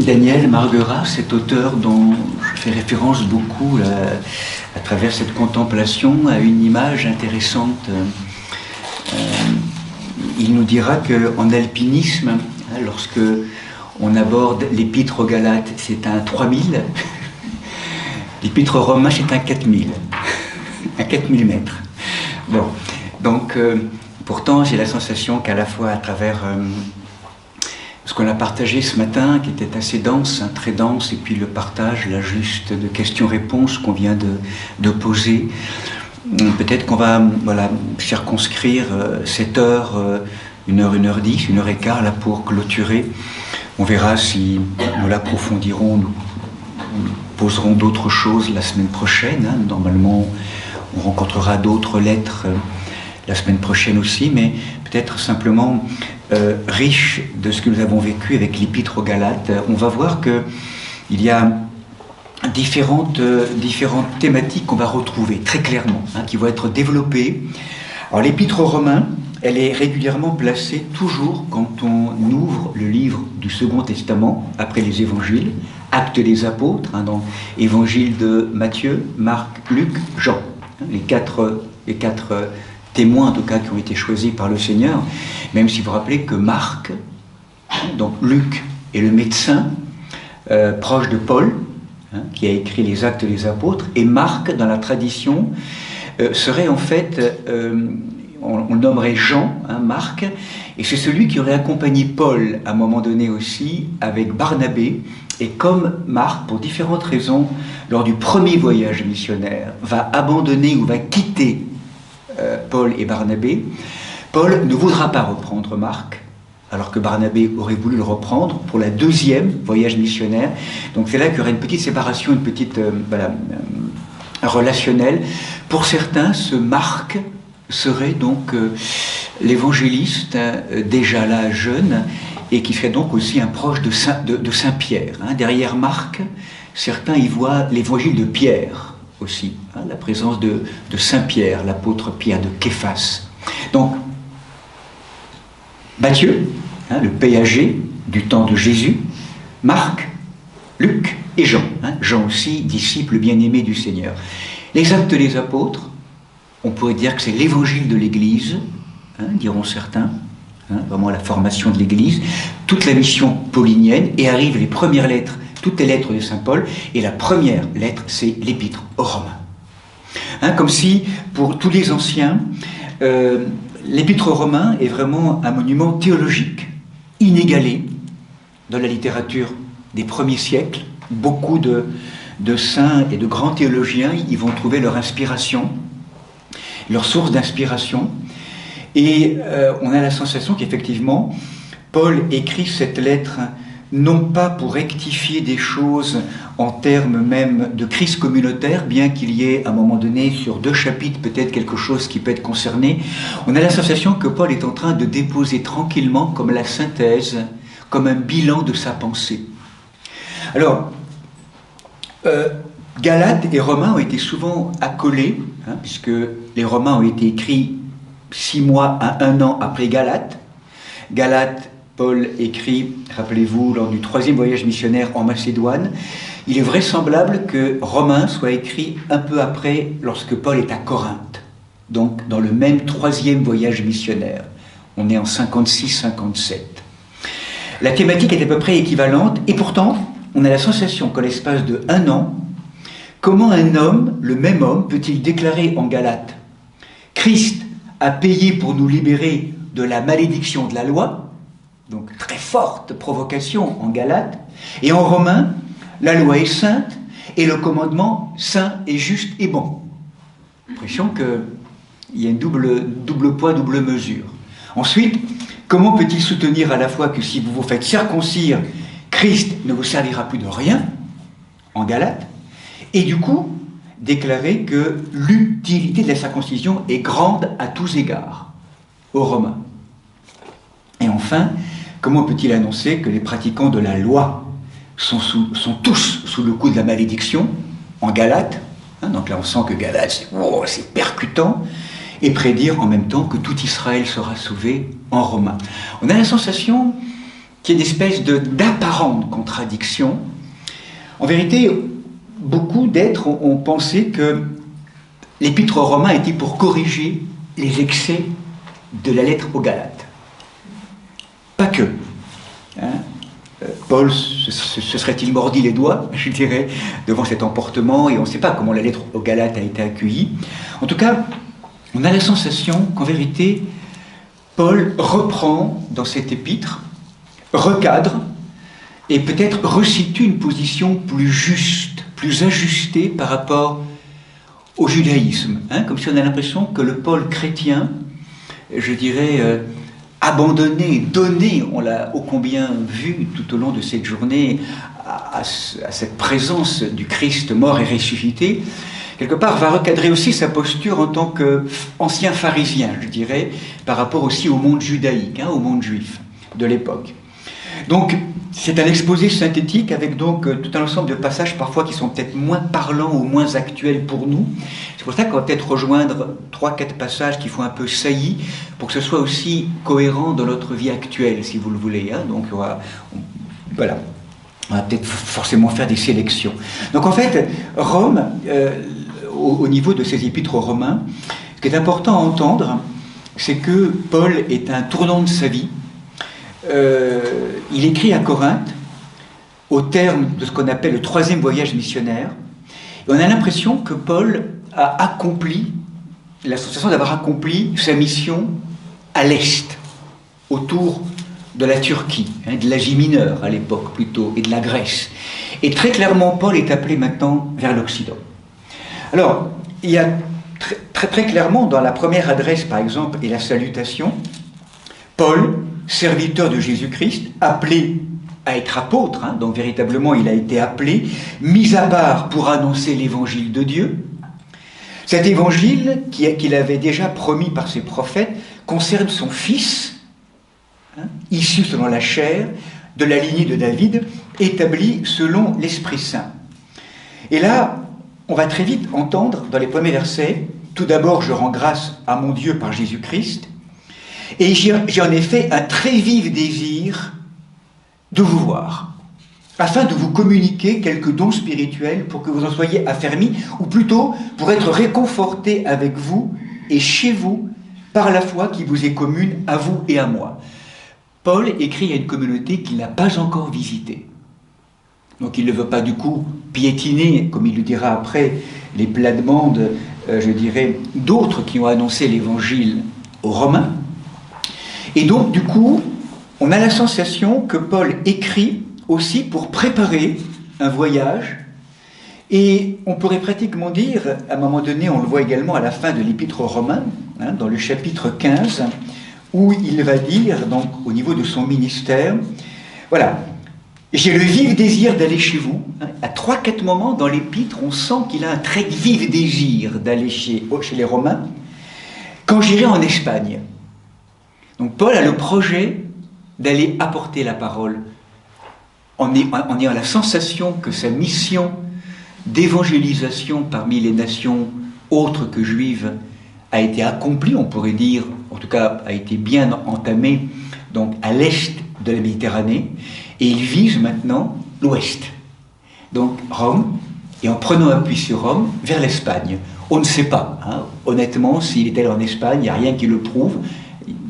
Daniel Marguerat, cet auteur dont je fais référence beaucoup à travers cette contemplation, a une image intéressante. Il nous dira qu'en alpinisme, lorsque on aborde l'épître aux Galates, c'est un 3000, l'épître aux Romains, c'est un 4000, à 4000 mètres. Bon, donc pourtant j'ai la sensation qu'à la fois à travers ce qu'on a partagé ce matin, qui était assez dense, très dense, et puis le partage, là juste de questions-réponses qu'on vient de poser, peut-être qu'on va circonscrire cette heure, 1h10, 1h15, là pour clôturer. On verra si nous l'approfondirons, nous poserons d'autres choses la semaine prochaine. Normalement, on rencontrera d'autres lettres la semaine prochaine aussi, mais peut-être simplement riche de ce que nous avons vécu avec l'Épître aux Galates. On va voir qu'il y a différentes thématiques qu'on va retrouver très clairement, qui vont être développées. Alors l'Épître aux Romains, elle est régulièrement placée toujours quand on ouvre le livre du Second Testament, après les évangiles, Actes des Apôtres, dans Évangile de Matthieu, Marc, Luc, Jean. Les quatre témoins, en tout cas, qui ont été choisis par le Seigneur, même si vous vous rappelez que Marc, donc Luc, est le médecin proche de Paul, qui a écrit les Actes des Apôtres, et Marc, dans la tradition, serait en fait, on le nommerait Jean, Marc, et c'est celui qui aurait accompagné Paul à un moment donné aussi, avec Barnabé, et comme Marc, pour différentes raisons, lors du premier voyage missionnaire, va abandonner ou va quitter Paul et Barnabé, Paul ne voudra pas reprendre Marc, alors que Barnabé aurait voulu le reprendre pour la deuxième voyage missionnaire. Donc c'est là qu'il y aurait une petite séparation, une petite relationnelle. Pour certains, ce Marc serait donc l'évangéliste, déjà là jeune, et qui serait donc aussi un proche de Saint-Pierre. Derrière Marc, certains y voient l'évangile de Pierre aussi, la présence de Saint-Pierre, l'apôtre Pierre, de Képhas. Donc, Matthieu, le péager du temps de Jésus, Marc, Luc et Jean. Jean aussi, disciple bien-aimé du Seigneur. Les Actes des Apôtres, on pourrait dire que c'est l'évangile de l'Église, diront certains, vraiment la formation de l'Église, toute la mission paulinienne, et arrivent les premières lettres, toutes les lettres de Saint Paul, et la première lettre, c'est l'Épître aux Romains. Comme si, pour tous les anciens, l'Épître aux Romains est vraiment un monument théologique, inégalé, dans la littérature des premiers siècles. Beaucoup de saints et de grands théologiens y vont trouver leur inspiration, leur source d'inspiration. Et on a la sensation qu'effectivement, Paul écrit cette lettre non pas pour rectifier des choses en termes même de crise communautaire, bien qu'il y ait à un moment donné sur 2 chapitres peut-être quelque chose qui peut être concerné. On a la sensation que Paul est en train de déposer tranquillement comme la synthèse, comme un bilan de sa pensée. Alors, Galates et Romains ont été souvent accolés, puisque les Romains ont été écrits 6 mois à 1 an après Galates. Galates, Paul écrit, rappelez-vous, lors du 3e voyage missionnaire en Macédoine. Il est vraisemblable que Romains soit écrit un peu après, lorsque Paul est à Corinthe, donc dans le même 3e voyage missionnaire. On est en 56-57. La thématique est à peu près équivalente, et pourtant, on a la sensation qu'en l'espace de 1 an, comment un homme, le même homme, peut-il déclarer en Galates « Christ a payé pour nous libérer de la malédiction de la loi », donc très forte provocation en Galates, et en Romains, la loi est sainte et le commandement saint et juste et bon. L'impression qu'il y a une double poids, double mesure. Ensuite, comment peut-il soutenir à la fois que si vous vous faites circoncire, Christ ne vous servira plus de rien, en Galates, et du coup, déclarer que l'utilité de la circoncision est grande à tous égards, aux Romains. Et enfin, comment peut-il annoncer que les pratiquants de la loi sont tous sous le coup de la malédiction, en Galates, donc là on sent que Galates, c'est percutant, et prédire en même temps que tout Israël sera sauvé en Romains. On a la sensation qu'il y ait une espèce d'apparente contradiction. En vérité, beaucoup d'êtres ont pensé que l'épître aux Romains était pour corriger les excès de la lettre aux Galates. Pas que. Hein. Paul se serait-il mordi les doigts, je dirais, devant cet emportement, et on ne sait pas comment la lettre aux Galates a été accueillie. En tout cas, on a la sensation qu'en vérité, Paul reprend dans cette épître, recadre, et peut-être resitue une position plus juste, plus ajustée par rapport au judaïsme. Hein, comme si on a l'impression que le Paul chrétien, je dirais, abandonné, donné, on l'a ô combien vu tout au long de cette journée, à cette présence du Christ mort et ressuscité, quelque part va recadrer aussi sa posture en tant qu'ancien pharisien, je dirais, par rapport aussi au monde judaïque, hein, au monde juif de l'époque. Donc, c'est un exposé synthétique avec donc tout un ensemble de passages parfois qui sont peut-être moins parlants ou moins actuels pour nous. C'est pour ça qu'on va peut-être rejoindre 3-4 passages qui font un peu saillie pour que ce soit aussi cohérent dans notre vie actuelle, si vous le voulez. Hein. Donc, voilà. On va peut-être forcément faire des sélections. Donc, en fait, Rome, au niveau de ses épîtres aux Romains, ce qui est important à entendre, c'est que Paul est un tournant de sa vie. Il écrit à Corinthe au terme de ce qu'on appelle le 3e voyage missionnaire. Et on a l'impression que Paul a accompli, la sensation d'avoir accompli sa mission à l'est, autour de la Turquie, hein, de l'Asie mineure à l'époque plutôt, et de la Grèce. Et très clairement, Paul est appelé maintenant vers l'Occident. Alors, il y a très clairement dans la première adresse, par exemple, et la salutation, Paul, serviteur de Jésus-Christ, appelé à être apôtre, hein, donc véritablement il a été appelé, mis à part pour annoncer l'évangile de Dieu. Cet évangile qu'il avait déjà promis par ses prophètes concerne son fils, hein, issu selon la chair, de la lignée de David, établi selon l'Esprit Saint. Et là, on va très vite entendre dans les premiers versets, tout d'abord je rends grâce à mon Dieu par Jésus-Christ, et j'ai en effet un très vif désir de vous voir, afin de vous communiquer quelques dons spirituels pour que vous en soyez affermis, ou plutôt pour être réconfortés avec vous et chez vous par la foi qui vous est commune à vous et à moi. Paul écrit à une communauté qu'il n'a pas encore visitée. Donc il ne veut pas du coup piétiner, comme il le dira après, les plates-bandes, je dirais, d'autres qui ont annoncé l'évangile aux Romains. Et donc, du coup, on a la sensation que Paul écrit aussi pour préparer un voyage. Et on pourrait pratiquement dire, à un moment donné, on le voit également à la fin de l'Épître aux Romains, hein, dans le chapitre 15, où il va dire, donc, au niveau de son ministère, voilà, j'ai le vif désir d'aller chez vous. Hein, à 3-4 moments dans l'Épître, on sent qu'il a un très vif désir d'aller chez les Romains, quand j'irai en Espagne. Donc Paul a le projet d'aller apporter la parole en ayant la sensation que sa mission d'évangélisation parmi les nations autres que juives a été accomplie, on pourrait dire, en tout cas a été bien entamée, donc à l'est de la Méditerranée, et il vise maintenant l'ouest. Donc Rome, et en prenant appui sur Rome, vers l'Espagne. On ne sait pas, hein, honnêtement, s'il est allé en Espagne, il n'y a rien qui le prouve.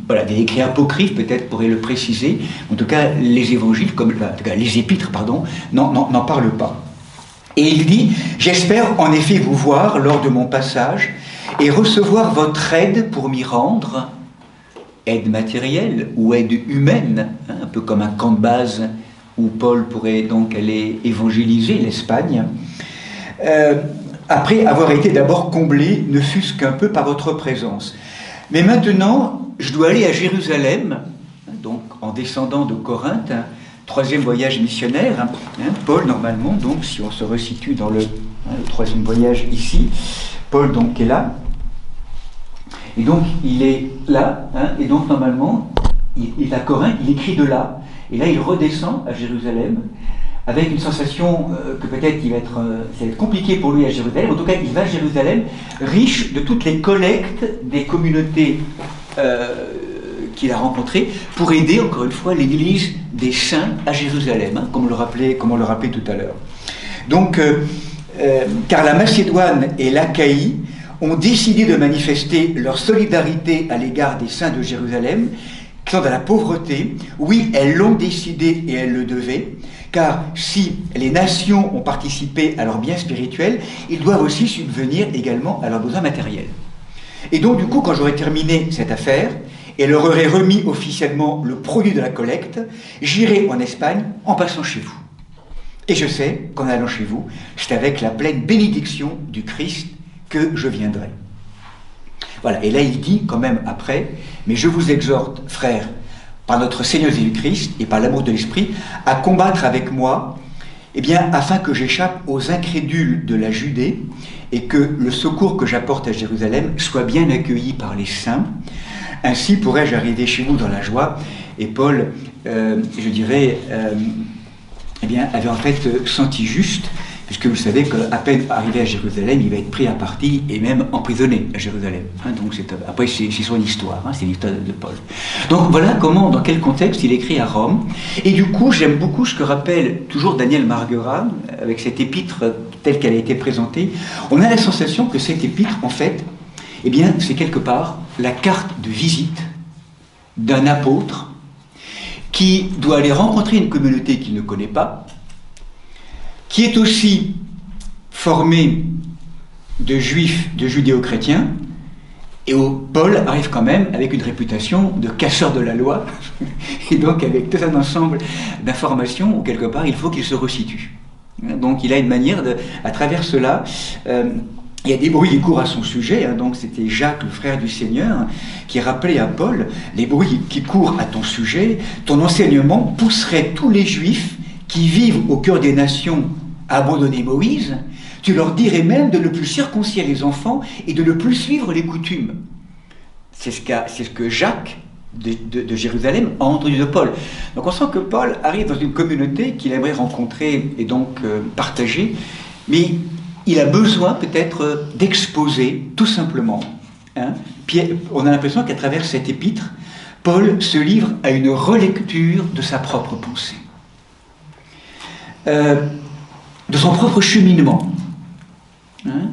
Voilà, des écrits apocryphes peut-être pourraient le préciser. En tout cas, les évangiles, en tout cas les épîtres, pardon, n'en parlent pas. Et il dit, j'espère en effet vous voir lors de mon passage et recevoir votre aide pour m'y rendre, aide matérielle ou aide humaine, hein, un peu comme un camp de base où Paul pourrait donc aller évangéliser l'Espagne, après avoir été d'abord comblé, ne fût-ce qu'un peu par votre présence. Mais maintenant, je dois aller à Jérusalem, donc en descendant de Corinthe, 3e voyage missionnaire. Paul, normalement, donc, si on se resitue dans le 3e voyage ici, Paul donc est là. Et donc, il est là, et donc, normalement, il est à Corinthe, il écrit de là. Et là, il redescend à Jérusalem, avec une sensation que peut-être ça va être compliqué pour lui à Jérusalem. En tout cas, il va à Jérusalem, riche de toutes les collectes des communautés qu'il a rencontré pour aider, encore une fois, l'église des saints à Jérusalem, hein, comme on le rappelait tout à l'heure. Donc, car la Macédoine et l'Achaïe ont décidé de manifester leur solidarité à l'égard des saints de Jérusalem, qui sont dans la pauvreté. Oui, elles l'ont décidé et elles le devaient, car si les nations ont participé à leurs biens spirituels, ils doivent aussi subvenir également à leurs besoins matériels. Et donc, du coup, quand j'aurai terminé cette affaire et leur aurai remis officiellement le produit de la collecte, j'irai en Espagne en passant chez vous. Et je sais qu'en allant chez vous, c'est avec la pleine bénédiction du Christ que je viendrai. Voilà, et là il dit quand même après, mais je vous exhorte, frères, par notre Seigneur Jésus-Christ et par l'amour de l'Esprit, à combattre avec moi, eh bien, afin que j'échappe aux incrédules de la Judée et que le secours que j'apporte à Jérusalem soit bien accueilli par les saints. Ainsi pourrais-je arriver chez vous dans la joie. Et Paul, je dirais, eh bien, avait en fait senti juste, puisque vous savez qu'à peine arrivé à Jérusalem, il va être pris à partie et même emprisonné à Jérusalem. Hein, donc après, c'est son histoire, hein, c'est l'histoire de Paul. Donc voilà comment, dans quel contexte il écrit à Rome. Et du coup, j'aime beaucoup ce que rappelle toujours Daniel Marguerat, avec cette épître telle qu'elle a été présentée. On a la sensation que cette épître, en fait, eh bien, c'est quelque part la carte de visite d'un apôtre qui doit aller rencontrer une communauté qu'il ne connaît pas, qui est aussi formé de juifs, de judéo-chrétiens, et où Paul arrive quand même avec une réputation de casseur de la loi, et donc avec tout un ensemble d'informations où quelque part il faut qu'il se resitue. Donc il a une manière de, à travers cela, il y a des bruits qui courent à son sujet, hein, donc c'était Jacques, le frère du Seigneur, qui rappelait à Paul, les bruits qui courent à ton sujet, ton enseignement pousserait tous les juifs qui vivent au cœur des nations à abandonner Moïse, tu leur dirais même de ne plus circoncire les enfants et de ne plus suivre les coutumes. C'est ce que Jacques de Jérusalem a entendu de Paul. Donc on sent que Paul arrive dans une communauté qu'il aimerait rencontrer et donc partager, mais il a besoin peut-être d'exposer tout simplement. Hein. Puis on a l'impression qu'à travers cette épître, Paul se livre à une relecture de sa propre pensée. De son propre cheminement. Hein?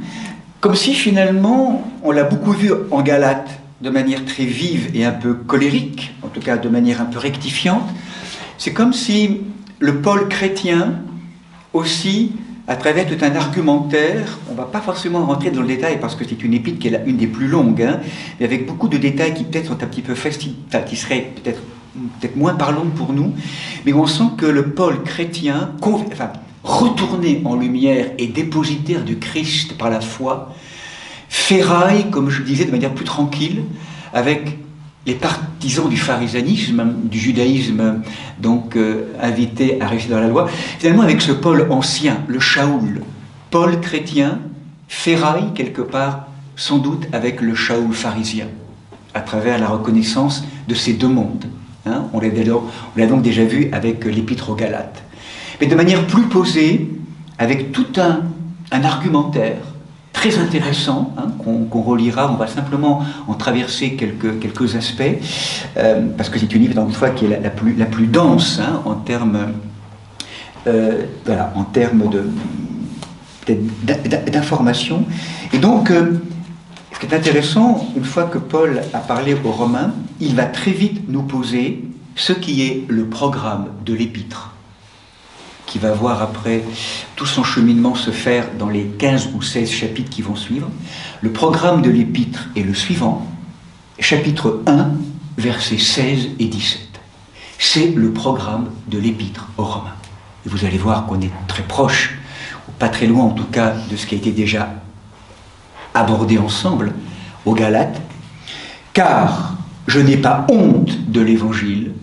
Comme si finalement, on l'a beaucoup vu en Galates de manière très vive et un peu colérique, en tout cas de manière un peu rectifiante. C'est comme si le Paul chrétien aussi, à travers tout un argumentaire, on ne va pas forcément rentrer dans le détail parce que c'est une épître qui est une des plus longues, hein, mais avec beaucoup de détails qui peut-être sont un petit peu qui seraient peut-être moins parlants pour nous, mais on sent que le Paul chrétien, retourné en lumière et dépositaire du Christ par la foi, ferraille, comme je le disais, de manière plus tranquille, avec les partisans du pharisanisme, du judaïsme, donc invités à rester dans la loi, finalement avec ce Paul ancien, le Shaoul, Paul chrétien, ferraille quelque part, sans doute avec le Shaoul pharisien, à travers la reconnaissance de ces deux mondes. Hein, on l'a donc déjà vu avec l'épître aux Galates. Mais de manière plus posée, avec tout un argumentaire très intéressant, hein, qu'on relira, on va simplement en traverser quelques aspects, parce que c'est une livre, une fois, qui est la plus dense, hein, en termes d'information. Et donc, ce qui est intéressant, une fois que Paul a parlé aux Romains, il va très vite nous poser ce qui est le programme de l'épître, qui va voir après tout son cheminement se faire dans les 15 ou 16 chapitres qui vont suivre. Le programme de l'épître est le suivant, chapitre 1, versets 16 et 17. C'est le programme de l'épître aux Romains. Et vous allez voir qu'on est très proche, ou pas très loin en tout cas, de ce qui a été déjà abordé ensemble aux Galates. Car je n'ai pas honte de l'évangile,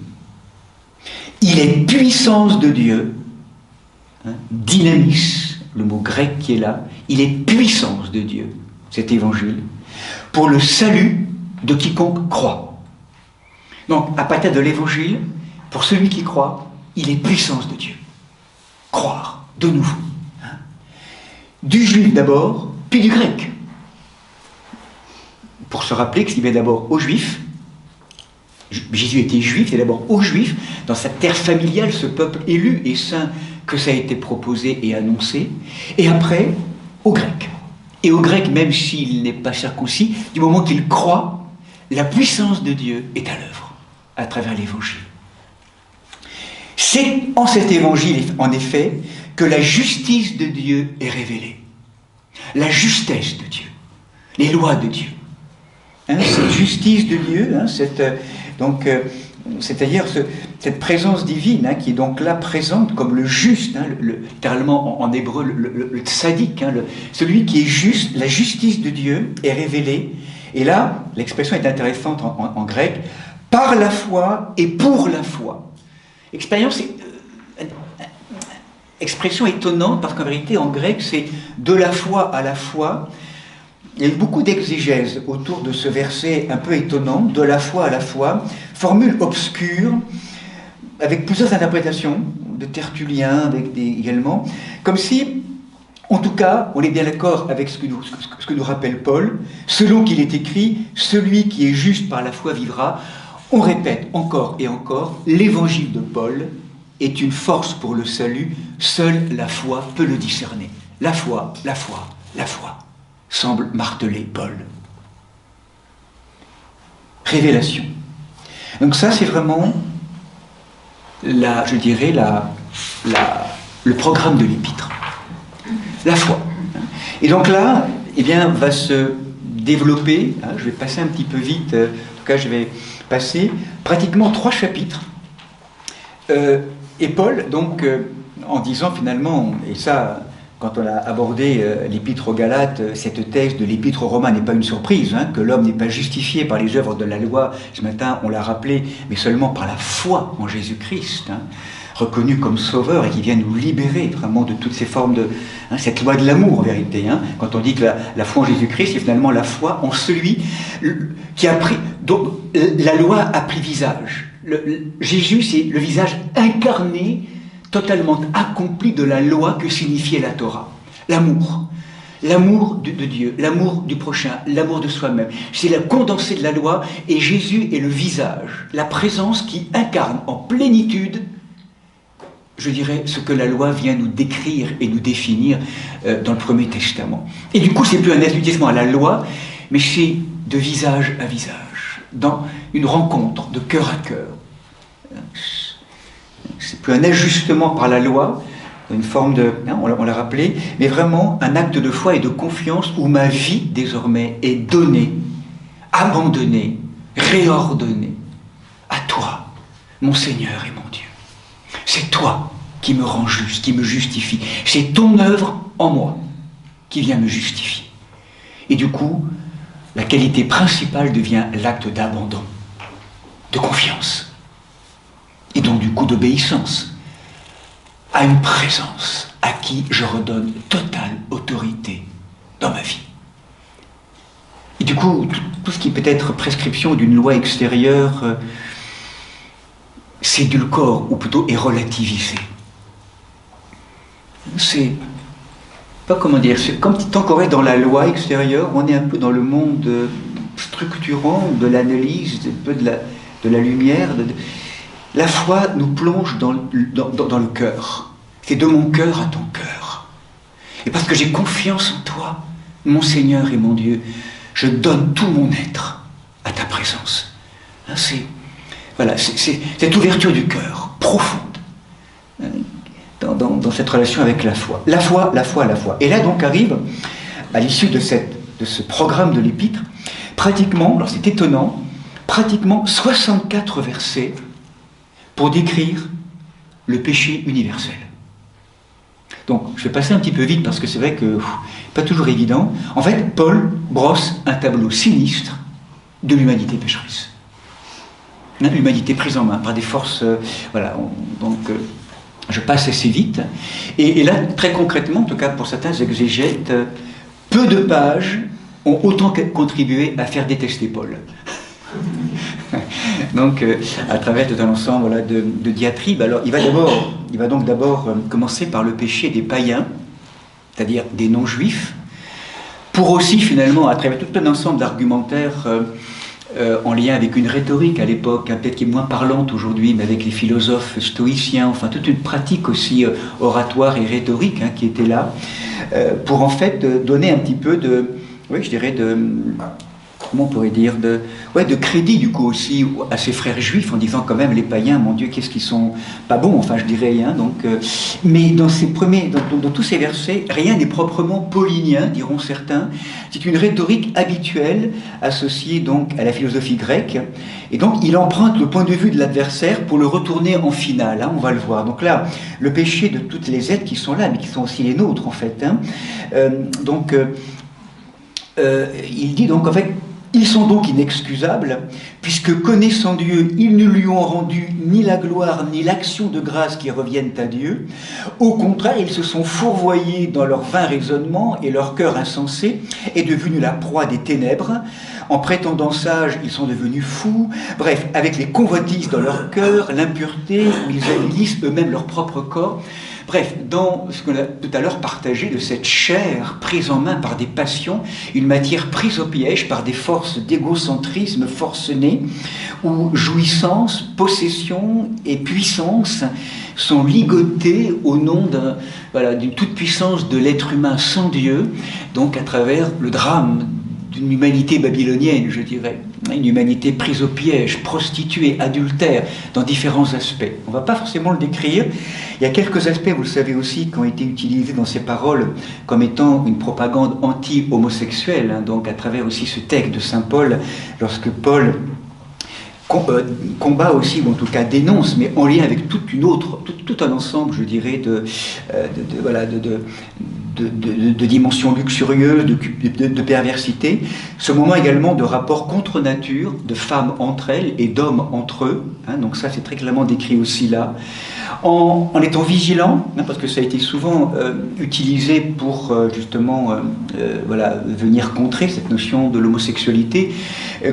il est puissance de Dieu, hein, dynamis, le mot grec qui est là, il est puissance de Dieu, cet évangile, pour le salut de quiconque croit. Donc, à partir de l'évangile, pour celui qui croit, il est puissance de Dieu. Croire, de nouveau. Hein. Du juif d'abord, puis du grec. Pour se rappeler que s'il vient d'abord aux juifs, Jésus était juif, c'est d'abord aux juifs, dans sa terre familiale, ce peuple élu et saint, que ça a été proposé et annoncé, et après, aux Grecs. Et aux Grecs, même s'il n'est pas circoncis, du moment qu'il croit, la puissance de Dieu est à l'œuvre, à travers l'Évangile. C'est en cet Évangile, en effet, que la justice de Dieu est révélée. La justesse de Dieu, les lois de Dieu. Cette justice de Dieu, c'est-à-dire cette présence divine qui est donc là présente comme le juste, littéralement en hébreu le tzaddik, celui qui est juste, la justice de Dieu est révélée. Et là, l'expression est intéressante en grec, par la foi et pour la foi. Expression étonnante parce qu'en vérité en grec c'est de la foi à la foi. Il y a eu beaucoup d'exégèse autour de ce verset un peu étonnant, de la foi à la foi, formule obscure, avec plusieurs interprétations, de Tertullien également, comme si, en tout cas, on est bien d'accord avec ce que nous rappelle Paul, selon qu'il est écrit, celui qui est juste par la foi vivra. On répète encore et encore, l'évangile de Paul est une force pour le salut, seule la foi peut le discerner. La foi, la foi, la foi, semble marteler Paul. Révélation. Donc ça, c'est vraiment, le programme de l'épître. La foi. Et donc là, va se développer, je vais passer un petit peu vite, en tout cas je vais passer pratiquement 3 chapitres. Et Paul, donc, en disant finalement, et ça, quand on a abordé l'épître aux Galates, cette thèse de l'épître aux Romains n'est pas une surprise, que l'homme n'est pas justifié par les œuvres de la loi, ce matin on l'a rappelé, mais seulement par la foi en Jésus-Christ, reconnu comme sauveur et qui vient nous libérer vraiment de toutes ces formes de... cette loi de l'amour en vérité, quand on dit que la foi en Jésus-Christ, c'est finalement la foi en celui qui a pris... Donc la loi a pris visage. Jésus, c'est le visage incarné, totalement accompli de la loi que signifiait la Torah. L'amour. L'amour de Dieu, l'amour du prochain, l'amour de soi-même. C'est la condensée de la loi et Jésus est le visage, la présence qui incarne en plénitude, je dirais, ce que la loi vient nous décrire et nous définir dans le Premier Testament. Et du coup, c'est plus un assujettissement à la loi, mais c'est de visage à visage, dans une rencontre de cœur à cœur. C'est plus un ajustement par la loi, une forme de, on l'a rappelé, mais vraiment un acte de foi et de confiance où ma vie désormais est donnée, abandonnée, réordonnée à toi, mon Seigneur et mon Dieu. C'est toi qui me rends juste, qui me justifie. C'est ton œuvre en moi qui vient me justifier. Et du coup, la qualité principale devient l'acte d'abandon, de confiance. Et donc du coup d'obéissance à une présence à qui je redonne totale autorité dans ma vie. Et du coup, tout ce qui peut être prescription d'une loi extérieure s'édulcore, ou plutôt est relativisé. C'est pas comment dire, c'est comme tant qu'on est dans la loi extérieure, on est un peu dans le monde structurant de l'analyse, un peu de la lumière. La foi nous plonge dans le cœur. C'est de mon cœur à ton cœur. Et parce que j'ai confiance en toi, mon Seigneur et mon Dieu, je donne tout mon être à ta présence. C'est cette ouverture du cœur, profonde, dans cette relation avec la foi. La foi, la foi, la foi. Et là donc arrive, à l'issue de ce programme de l'épître, pratiquement, alors c'est étonnant, pratiquement 64 versets pour décrire le péché universel. Donc, je vais passer un petit peu vite parce que c'est vrai que pas toujours évident. En fait, Paul brosse un tableau sinistre de l'humanité pécheresse. L'humanité prise en main par des forces... je passe assez vite. Et là, très concrètement, en tout cas pour certains exégètes, peu de pages ont autant contribué à faire détester Paul. Donc, à travers tout un ensemble de diatribes, alors il va donc d'abord commencer par le péché des païens, c'est-à-dire des non-juifs, pour aussi finalement, à travers tout un ensemble d'argumentaires, en lien avec une rhétorique à l'époque, hein, peut-être qui est moins parlante aujourd'hui, mais avec les philosophes stoïciens, enfin toute une pratique aussi oratoire et rhétorique, hein, qui était là, pour en fait donner un petit peu de, oui, je dirais comment on pourrait dire, de crédit du coup aussi à ces frères juifs, en disant quand même les païens, mon Dieu, qu'est-ce qu'ils sont pas bons, enfin je dirais, hein, donc, mais dans tous ces versets, rien n'est proprement paulinien, diront certains. C'est une rhétorique habituelle associée donc à la philosophie grecque, et donc il emprunte le point de vue de l'adversaire pour le retourner en finale, hein, on va le voir. Donc là, le péché de toutes les êtres qui sont là, mais qui sont aussi les nôtres en fait, hein, il dit donc en fait, ils sont donc inexcusables, puisque connaissant Dieu, ils ne lui ont rendu ni la gloire ni l'action de grâce qui reviennent à Dieu. Au contraire, ils se sont fourvoyés dans leurs vains raisonnements et leur cœur insensé est devenu la proie des ténèbres. En prétendant sages, ils sont devenus fous. Bref, avec les convoitises dans leur cœur, l'impureté, où ils avilissent eux-mêmes leur propre corps. Bref, dans ce qu'on a tout à l'heure partagé de cette chair prise en main par des passions, une matière prise au piège par des forces d'égocentrisme forcené, où jouissance, possession et puissance sont ligotées au nom d'une toute-puissance de l'être humain sans Dieu, donc à travers le drame d'une humanité babylonienne, je dirais. Une humanité prise au piège, prostituée, adultère, dans différents aspects. On ne va pas forcément le décrire. Il y a quelques aspects, vous le savez aussi, qui ont été utilisés dans ces paroles comme étant une propagande anti-homosexuelle, hein, donc à travers aussi ce texte de saint Paul, lorsque Paul combat aussi, ou en tout cas dénonce, mais en lien avec tout un ensemble, je dirais, de dimensions luxurieuses, de perversité, ce moment également de rapport contre nature, de femmes entre elles et d'hommes entre eux, hein, donc ça c'est très clairement décrit aussi là, en étant vigilant, hein, parce que ça a été souvent utilisé pour justement venir contrer cette notion de l'homosexualité,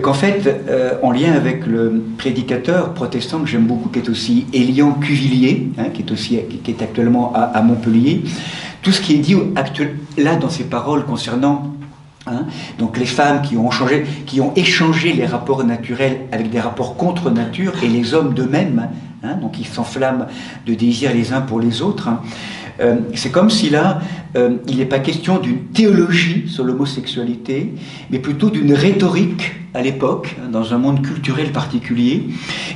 qu'en fait, en lien avec le prédicateur protestant que j'aime beaucoup, qui est aussi Élian Cuvillier, hein, qui est actuellement à Montpellier, tout ce qui est dit là dans ces paroles concernant donc les femmes qui ont échangé les rapports naturels avec des rapports contre nature, et les hommes d'eux-mêmes, hein, donc ils s'enflamment de désir les uns pour les autres, hein. C'est comme si là, il n'est pas question d'une théologie sur l'homosexualité, mais plutôt d'une rhétorique à l'époque, hein, dans un monde culturel particulier,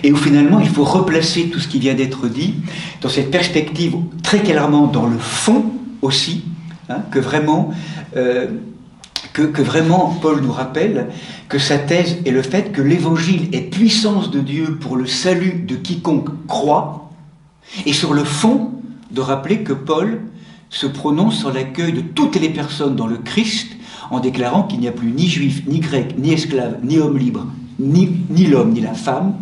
et où finalement il faut replacer tout ce qui vient d'être dit dans cette perspective très clairement dans le fond aussi, hein, que vraiment Paul nous rappelle que sa thèse est le fait que l'évangile est puissance de Dieu pour le salut de quiconque croit, et sur le fond de rappeler que Paul se prononce sur l'accueil de toutes les personnes dans le Christ, en déclarant qu'il n'y a plus ni juif, ni grec, ni esclave, ni homme libre, ni l'homme, ni la femme,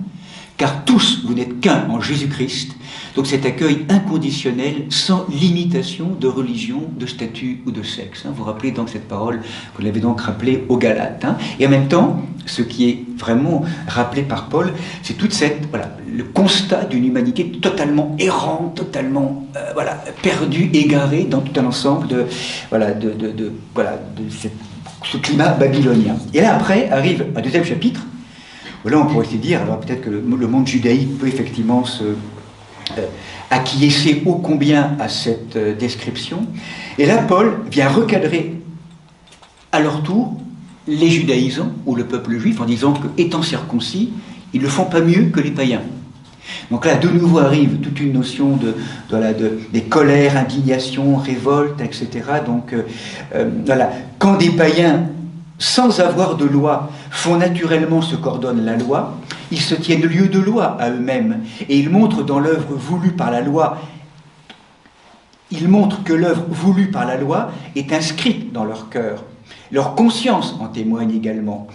car tous vous n'êtes qu'un en Jésus-Christ. Donc cet accueil inconditionnel, sans limitation de religion, de statut ou de sexe. Vous vous rappelez donc cette parole qu'on avait donc rappelée aux Galates. Et en même temps, ce qui est vraiment rappelé par Paul, c'est toute le constat d'une humanité totalement errante, totalement perdue, égarée dans tout un ensemble de ce climat babylonien. Et là après arrive un deuxième chapitre. Là on pourrait se dire, alors peut-être que le monde judaïque peut effectivement se acquiescer ô combien à cette description. Et là, Paul vient recadrer à leur tour les judaïsants ou le peuple juif en disant que, étant circoncis, ils ne font pas mieux que les païens. Donc là, de nouveau arrive toute une notion des colères, indignations, révoltes, etc. Donc quand des païens, sans avoir de loi, font naturellement ce qu'ordonne la loi, ils se tiennent lieu de loi à eux-mêmes, et ils montrent dans l'œuvre voulue par la loi, ils montrent que l'œuvre voulue par la loi est inscrite dans leur cœur. Leur conscience en témoigne également.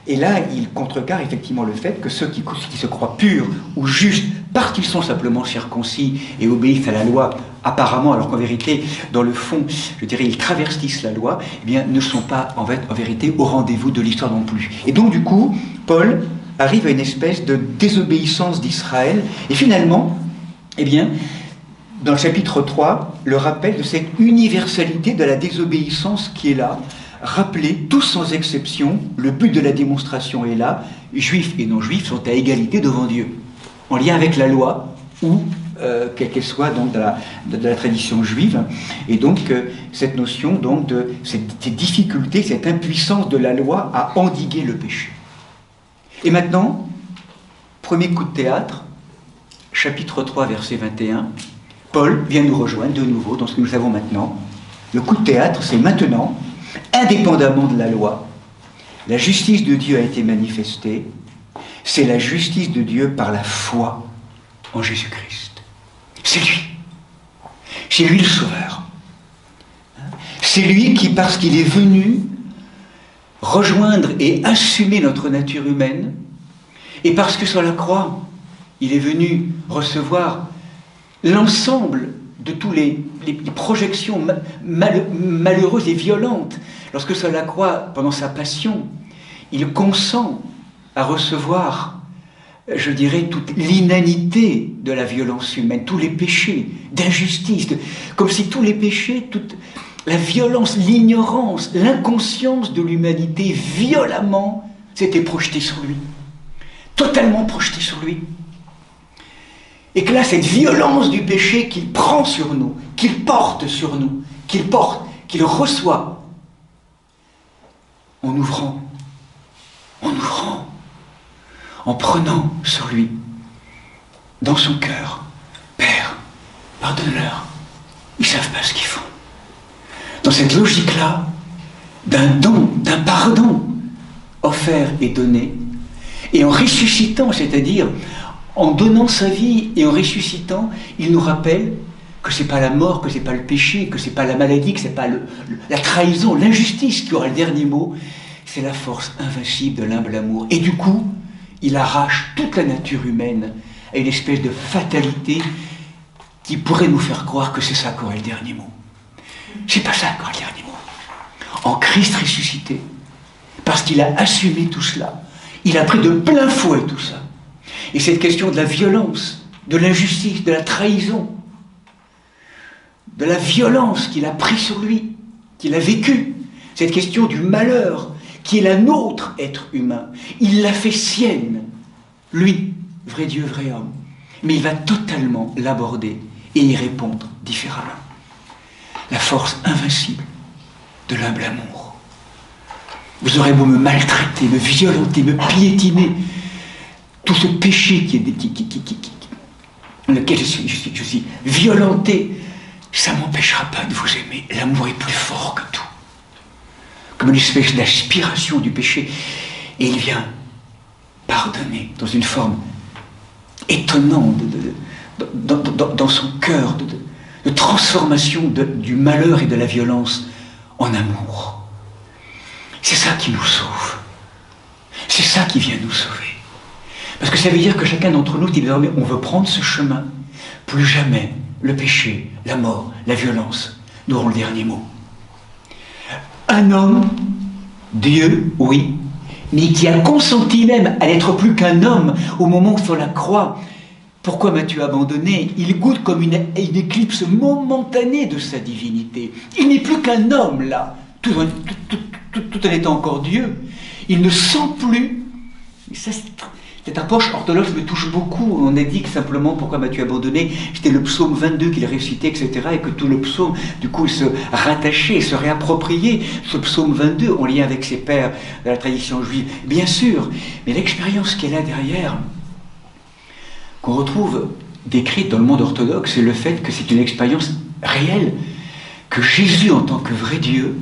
Et là, ils contrecarrent effectivement le fait que ceux qui se croient purs ou justes, parce qu'ils sont simplement circoncis et obéissent à la loi, apparemment, alors qu'en vérité, dans le fond, je dirais, ils travestissent la loi, eh bien, ne sont pas, en vérité, au rendez-vous de l'histoire non plus. Et donc, du coup, Paul arrive à une espèce de désobéissance d'Israël, et finalement, eh bien, dans le chapitre 3, le rappel de cette universalité de la désobéissance qui est là, Rappelez, tous sans exception, le but de la démonstration est là, juifs et non-juifs sont à égalité devant Dieu, en lien avec la loi, ou quelle qu'elle soit donc, de la tradition juive. Et donc, cette notion donc, de cette difficulté, cette impuissance de la loi à endiguer le péché. Et maintenant, premier coup de théâtre, chapitre 3, verset 21, Paul vient nous rejoindre de nouveau dans ce que nous savons maintenant. Le coup de théâtre, c'est maintenant, indépendamment de la loi, la justice de Dieu a été manifestée, c'est la justice de Dieu par la foi en Jésus-Christ. C'est lui le Sauveur. C'est lui qui, parce qu'il est venu rejoindre et assumer notre nature humaine, et parce que sur la croix, il est venu recevoir l'ensemble de toutes les projections malheureuses et violentes. Lorsque sur la croix, pendant sa passion, il consent à recevoir, je dirais, toute l'inanité de la violence humaine, tous les péchés d'injustice, comme si tous les péchés, toute la violence, l'ignorance, l'inconscience de l'humanité violemment s'étaient projetés sur lui, totalement projetés sur lui. Et que là, cette violence du péché qu'il prend sur nous, qu'il porte sur nous, qu'il reçoit, en ouvrant, en prenant sur lui, dans son cœur, Père, pardonne-leur, ils ne savent pas ce qu'ils font. Dans cette logique-là, d'un don, d'un pardon offert et donné, et en ressuscitant, c'est-à-dire en donnant sa vie et en ressuscitant, il nous rappelle que ce n'est pas la mort, que ce n'est pas le péché, que ce n'est pas la maladie, que ce n'est pas la trahison, l'injustice qui aura le dernier mot, c'est la force invincible de l'humble amour. Et du coup, il arrache toute la nature humaine à une espèce de fatalité qui pourrait nous faire croire que c'est ça qui aura le dernier mot. C'est pas ça qui aura le dernier mot. En Christ ressuscité, parce qu'il a assumé tout cela, il a pris de plein fouet tout ça. Et cette question de la violence, de l'injustice, de la trahison, de la violence qu'il a pris sur lui, qu'il a vécu, cette question du malheur qui est la nôtre, être humain, il l'a fait sienne, lui, vrai Dieu, vrai homme. Mais il va totalement l'aborder et y répondre différemment. La force invincible de l'humble amour. Vous aurez beau me maltraiter, me violenter, me piétiner, tout ce péché dans lequel je suis violenté, ça ne m'empêchera pas de vous aimer. L'amour est plus fort que tout. Comme une espèce d'aspiration du péché. Et il vient pardonner dans une forme étonnante dans son cœur de transformation du malheur et de la violence en amour. C'est ça qui nous sauve. C'est ça qui vient nous sauver. Parce que ça veut dire que chacun d'entre nous, si désormais on veut prendre ce chemin, plus jamais le péché, la mort, la violence n'auront le dernier mot. Un homme, Dieu, oui, mais qui a consenti même à n'être plus qu'un homme au moment où sur la croix. Pourquoi m'as-tu abandonné? Il goûte comme une éclipse momentanée de sa divinité. Il n'est plus qu'un homme là, tout en étant encore Dieu. Il ne sent plus. Et ça, cette approche orthodoxe me touche beaucoup. On a dit que simplement, pourquoi m'as-tu abandonné? C'était le psaume 22 qu'il récitait, etc. Et que tout le psaume, du coup, il se rattachait, se réappropriait. Ce psaume 22, en lien avec ses pères de la tradition juive, bien sûr. Mais l'expérience qu'elle a derrière, qu'on retrouve décrite dans le monde orthodoxe, c'est le fait que c'est une expérience réelle, que Jésus, en tant que vrai Dieu,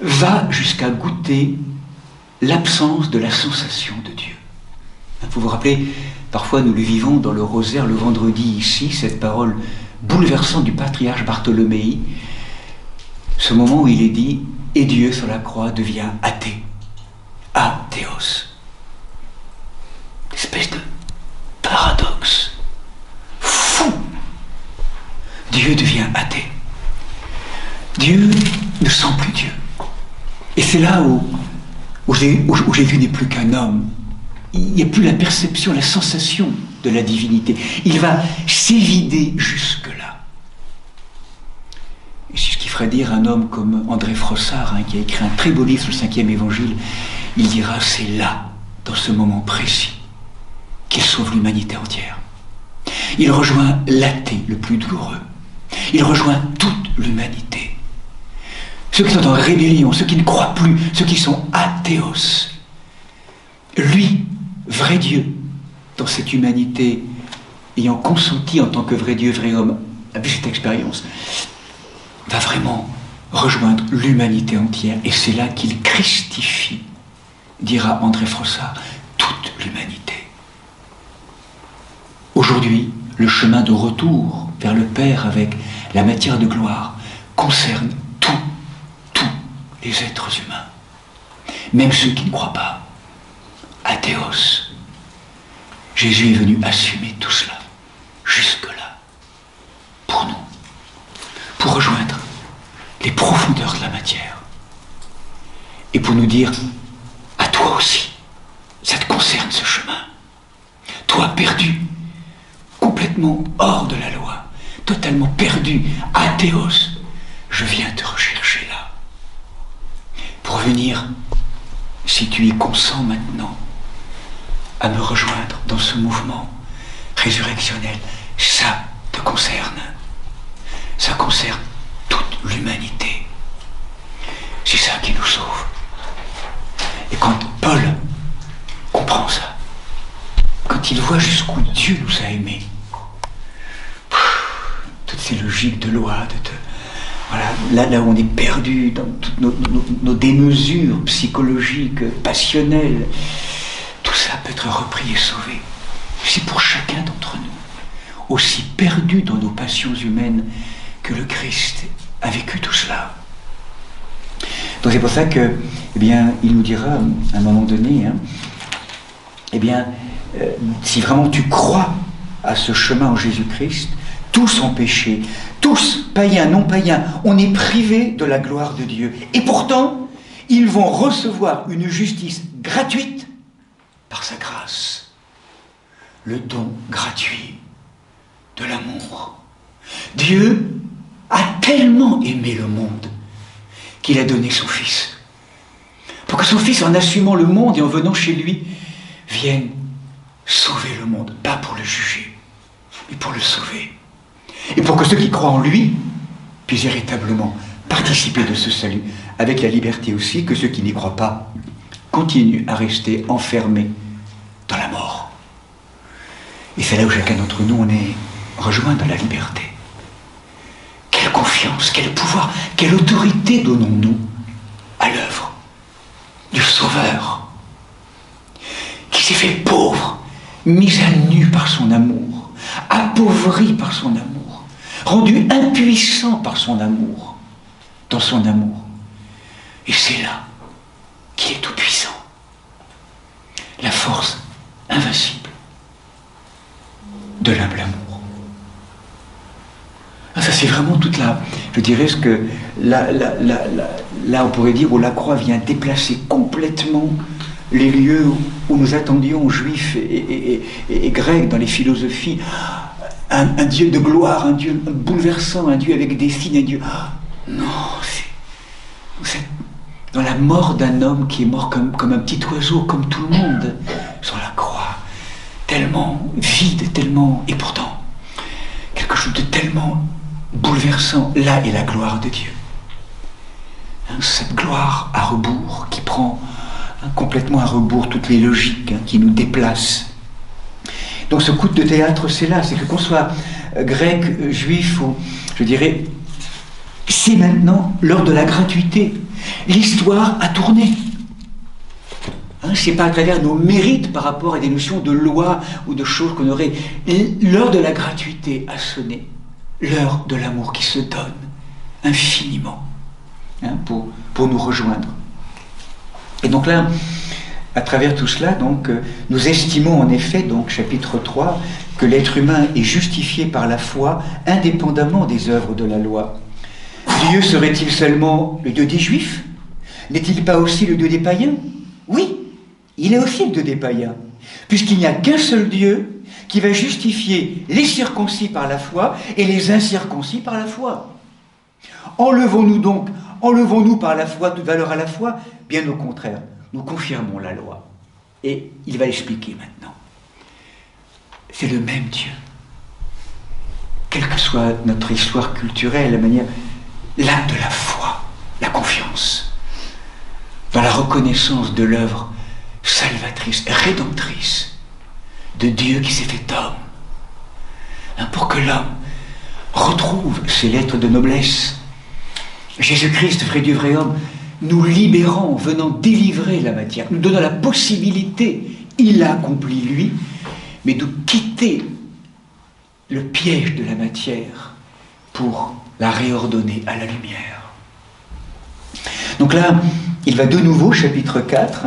va jusqu'à goûter l'absence de la sensation de Dieu. Vous vous rappelez, parfois nous le vivons dans le rosaire le vendredi ici, cette parole bouleversante du patriarche Bartholoméi, ce moment où il est dit « Et Dieu sur la croix devient athée, athéos ». Espèce de paradoxe fou. Dieu devient athée. Dieu ne sent plus Dieu. Et c'est là où Jésus n'est plus qu'un homme. Il n'y a plus la perception, la sensation de la divinité. Il va s'évider jusque-là. Et c'est ce qui ferait dire un homme comme André Frossard, qui a écrit un très beau livre sur le 5e évangile, il dira, c'est là, dans ce moment précis, qu'il sauve l'humanité entière. Il rejoint l'athée le plus douloureux. Il rejoint toute l'humanité. Ceux qui sont en rébellion, ceux qui ne croient plus, ceux qui sont athéos. Lui, vrai Dieu, dans cette humanité, ayant consenti en tant que vrai Dieu, vrai homme, avec cette expérience, va vraiment rejoindre l'humanité entière. Et c'est là qu'il christifie, dira André Frossard, toute l'humanité. Aujourd'hui, le chemin de retour vers le Père avec la matière de gloire concerne tous les êtres humains, même ceux qui ne croient pas. Athéos. Jésus est venu assumer tout cela, jusque-là, pour nous, pour rejoindre les profondeurs de la matière, et pour nous dire, à toi aussi, ça te concerne ce chemin. Toi perdu, complètement hors de la loi, totalement perdu, athéos, je viens te rechercher là. Pour venir, si tu y consens maintenant, à me rejoindre dans ce mouvement résurrectionnel, ça te concerne. Ça concerne toute l'humanité. C'est ça qui nous sauve. Et quand Paul comprend ça, quand il voit jusqu'où Dieu nous a aimés, toutes ces logiques de loi, voilà, là où on est perdu dans toutes nos démesures psychologiques, passionnelles, tout ça peut être repris et sauvé. C'est pour chacun d'entre nous, aussi perdu dans nos passions humaines que le Christ a vécu tout cela. Donc c'est pour ça que, il nous dira à un moment donné, si vraiment tu crois à ce chemin en Jésus-Christ, tous ont péché, tous, païens, non païens, on est privés de la gloire de Dieu. Et pourtant, ils vont recevoir une justice gratuite par sa grâce. Le don gratuit de l'amour. Dieu a tellement aimé le monde qu'il a donné son Fils. Pour que son Fils, en assumant le monde et en venant chez lui, vienne sauver le monde. Pas pour le juger, mais pour le sauver. Et pour que ceux qui croient en lui puissent véritablement participer de ce salut, avec la liberté aussi que ceux qui n'y croient pas continuent à rester enfermés dans la mort. Et c'est là où chacun d'entre nous, on est rejoint dans la liberté. Quelle confiance, quel pouvoir, quelle autorité donnons-nous à l'œuvre du Sauveur, qui s'est fait pauvre, mis à nu par son amour, appauvri par son amour, rendu impuissant par son amour, dans son amour. Et c'est là qu'il est tout-puissant. La force invincible de l'humble amour. Ça c'est vraiment toute je dirais ce que là on pourrait dire où la croix vient déplacer complètement les lieux où nous attendions, juifs et grecs, dans les philosophies, un Dieu de gloire, un Dieu bouleversant, un Dieu avec des signes, un Dieu... Non, c'est dans la mort d'un homme qui est mort comme un petit oiseau, comme tout le monde, sur la croix, tellement vide, tellement... Et pourtant, quelque chose de tellement bouleversant, là est la gloire de Dieu. Cette gloire à rebours, qui prend complètement à rebours toutes les logiques, qui nous déplacent. Donc ce coup de théâtre, c'est là, c'est que qu'on soit grec, juif, ou je dirais, c'est maintenant l'heure de la gratuité. L'histoire a tourné. C'est pas à travers nos mérites par rapport à des notions de loi ou de choses qu'on aurait. L'heure de la gratuité a sonné. L'heure de l'amour qui se donne infiniment pour nous rejoindre. Et donc là, à travers tout cela, donc, nous estimons en effet, donc chapitre 3, que l'être humain est justifié par la foi indépendamment des œuvres de la loi. Dieu serait-il seulement le Dieu des Juifs? N'est-il pas aussi le Dieu des païens? Oui, il est aussi le Dieu des païens, puisqu'il n'y a qu'un seul Dieu qui va justifier les circoncis par la foi et les incirconcis par la foi. Enlevons-nous par la foi toute valeur à la foi? Bien au contraire, nous confirmons la loi. Et il va l'expliquer maintenant. C'est le même Dieu. Quelle que soit notre histoire culturelle, la manière, l'acte de la foi, la confiance, dans la reconnaissance de l'œuvre salvatrice, rédemptrice de Dieu qui s'est fait homme, pour que l'homme retrouve ses lettres de noblesse. Jésus-Christ, vrai Dieu, vrai homme, nous libérant, venant délivrer la matière, nous donnant la possibilité, il l'a accompli lui, mais de quitter le piège de la matière pour la réordonner à la lumière. Donc là, il va de nouveau, chapitre 4,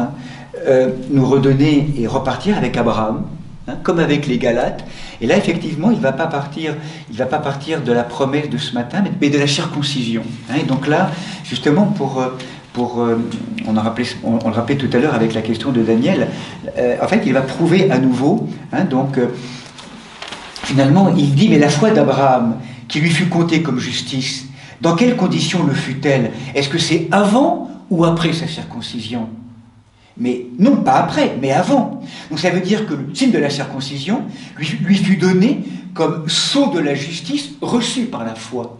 nous redonner et repartir avec Abraham, comme avec les Galates. Et là, effectivement, il ne va pas partir de la promesse de ce matin, mais de la circoncision. Et donc là, justement, on le rappelait tout à l'heure avec la question de Daniel, en fait, il va prouver à nouveau, finalement, il dit, mais la foi d'Abraham, qui lui fut comptée comme justice, dans quelles conditions le fut-elle? Est-ce que c'est avant ou après sa circoncision? Mais non, pas après, mais avant. Donc ça veut dire que le signe de la circoncision lui fut donné comme sceau de la justice reçu par la foi.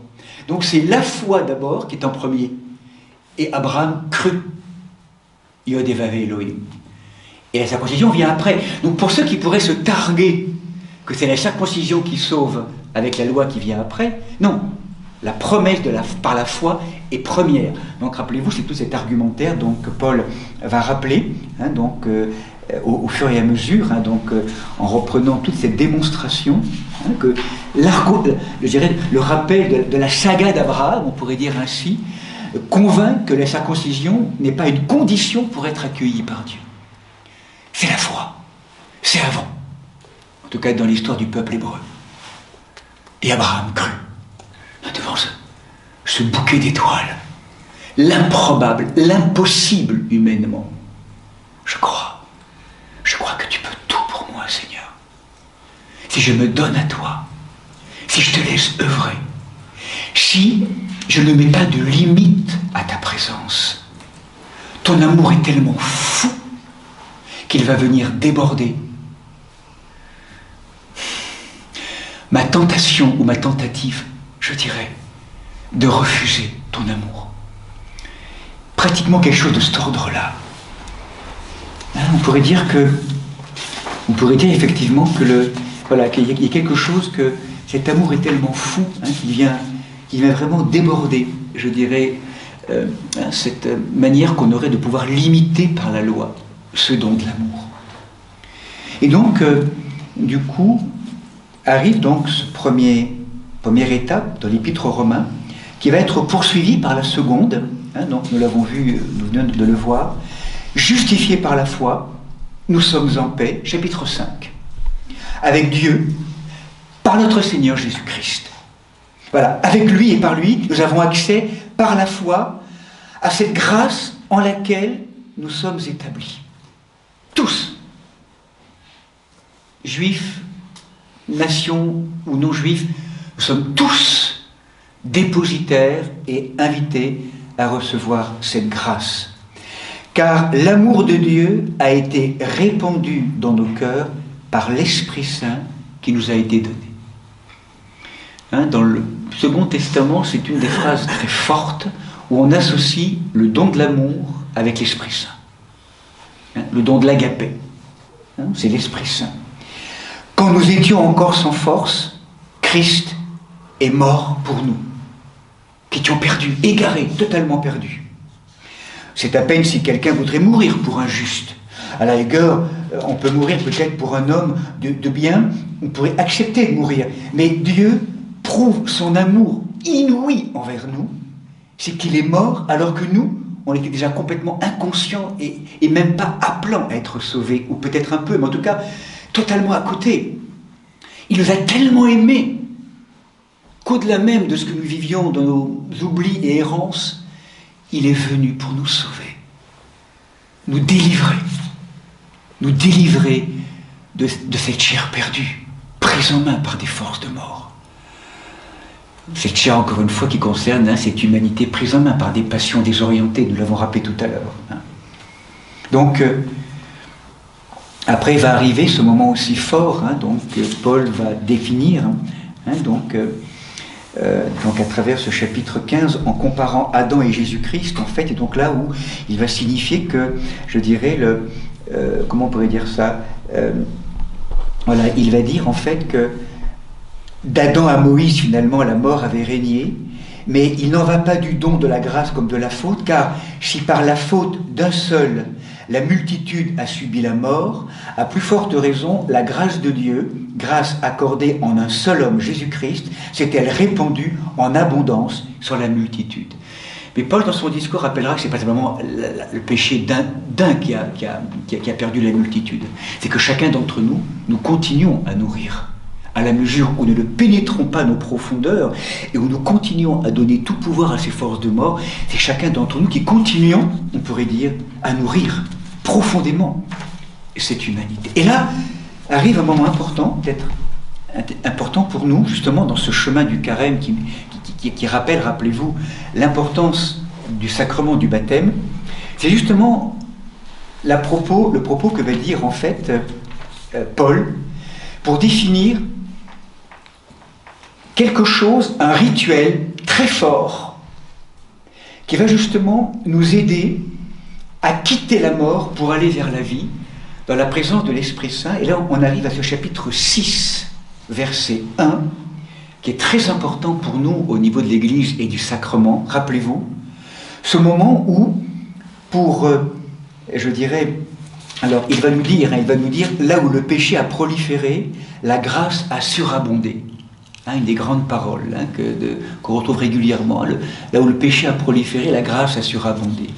Donc c'est la foi d'abord qui est en premier. Et Abraham crut. Yod et Vav Elohim. Et la circoncision vient après. Donc pour ceux qui pourraient se targuer que c'est la circoncision qui sauve avec la loi qui vient après, non. La promesse par la foi est première. Donc rappelez-vous, c'est tout cet argumentaire que Paul va rappeler au fur et à mesure, en reprenant toute cette démonstration, que le rappel de la saga d'Abraham, on pourrait dire ainsi, convainc que la circoncision n'est pas une condition pour être accueillie par Dieu. C'est la foi. C'est avant. En tout cas dans l'histoire du peuple hébreu. Et Abraham crut. Devant ce bouquet d'étoiles, l'improbable, l'impossible humainement. Je crois que tu peux tout pour moi, Seigneur. Si je me donne à toi, si je te laisse œuvrer, si je ne mets pas de limite à ta présence, ton amour est tellement fou qu'il va venir déborder. Ma tentation ou ma tentative, je dirais, de refuser ton amour. Pratiquement quelque chose de cet ordre-là. On pourrait dire effectivement qu'il y a quelque chose que cet amour est tellement fou qu'il vient vraiment déborder, je dirais, cette manière qu'on aurait de pouvoir limiter par la loi ce don de l'amour. Et donc, du coup, arrive donc ce première étape dans l'Épître aux Romains, qui va être poursuivie par la seconde, donc nous l'avons vu, nous venons de le voir, justifiés par la foi, nous sommes en paix, chapitre 5, avec Dieu, par notre Seigneur Jésus-Christ. Voilà, avec lui et par lui, nous avons accès par la foi à cette grâce en laquelle nous sommes établis. Tous, juifs, nations ou non-juifs, nous sommes tous dépositaires et invités à recevoir cette grâce. Car l'amour de Dieu a été répandu dans nos cœurs par l'Esprit Saint qui nous a été donné. Dans le Second Testament, c'est une des phrases très fortes où on associe le don de l'amour avec l'Esprit Saint. Le don de l'agapé, c'est l'Esprit Saint. Quand nous étions encore sans force, Christ est mort pour nous, qui étions perdus, égarés, totalement perdus. C'est à peine si quelqu'un voudrait mourir pour un juste. À la rigueur, on peut mourir peut-être pour un homme de bien, on pourrait accepter de mourir. Mais Dieu prouve son amour inouï envers nous, c'est qu'il est mort alors que nous, on était déjà complètement inconscients et même pas appelant à être sauvés, ou peut-être un peu, mais en tout cas, totalement à côté. Il nous a tellement aimés qu'au-delà même de ce que nous vivions dans nos oublis et errances, il est venu pour nous sauver, nous délivrer de cette chair perdue, prise en main par des forces de mort. cette chair, encore une fois, qui concerne cette humanité prise en main par des passions désorientées, nous l'avons rappelé tout à l'heure. Donc, après va arriver ce moment aussi fort, donc Paul va définir, donc à travers ce chapitre 15, en comparant Adam et Jésus-Christ, en fait, et donc là où il va signifier que, je dirais, comment on pourrait dire ça, voilà, il va dire en fait que d'Adam à Moïse, finalement, la mort avait régné, mais il n'en va pas du don de la grâce comme de la faute, car si par la faute d'un seul, la multitude a subi la mort, à plus forte raison, la grâce de Dieu, grâce accordée en un seul homme, Jésus-Christ, s'est-elle répandue en abondance sur la multitude. Mais Paul, dans son discours, rappellera que ce n'est pas simplement le péché d'un qui a perdu la multitude. C'est que chacun d'entre nous, nous continuons à nourrir. À la mesure où nous ne pénétrons pas nos profondeurs et où nous continuons à donner tout pouvoir à ces forces de mort, c'est chacun d'entre nous qui continuons, on pourrait dire, à nourrir profondément cette humanité. Et là, arrive un moment important, peut-être important pour nous, justement, dans ce chemin du carême qui rappelle, rappelez-vous, l'importance du sacrement du baptême. C'est justement le propos que va dire en fait Paul pour définir quelque chose, un rituel très fort qui va justement nous aider à quitter la mort pour aller vers la vie dans la présence de l'Esprit Saint. Et là, on arrive à ce chapitre 6, verset 1, qui est très important pour nous au niveau de l'Église et du sacrement. Rappelez-vous, ce moment où, je dirais, alors il va nous dire, là où le péché a proliféré, la grâce a surabondé. Une des grandes paroles qu'on retrouve régulièrement. Là où le péché a proliféré, la grâce a surabondé.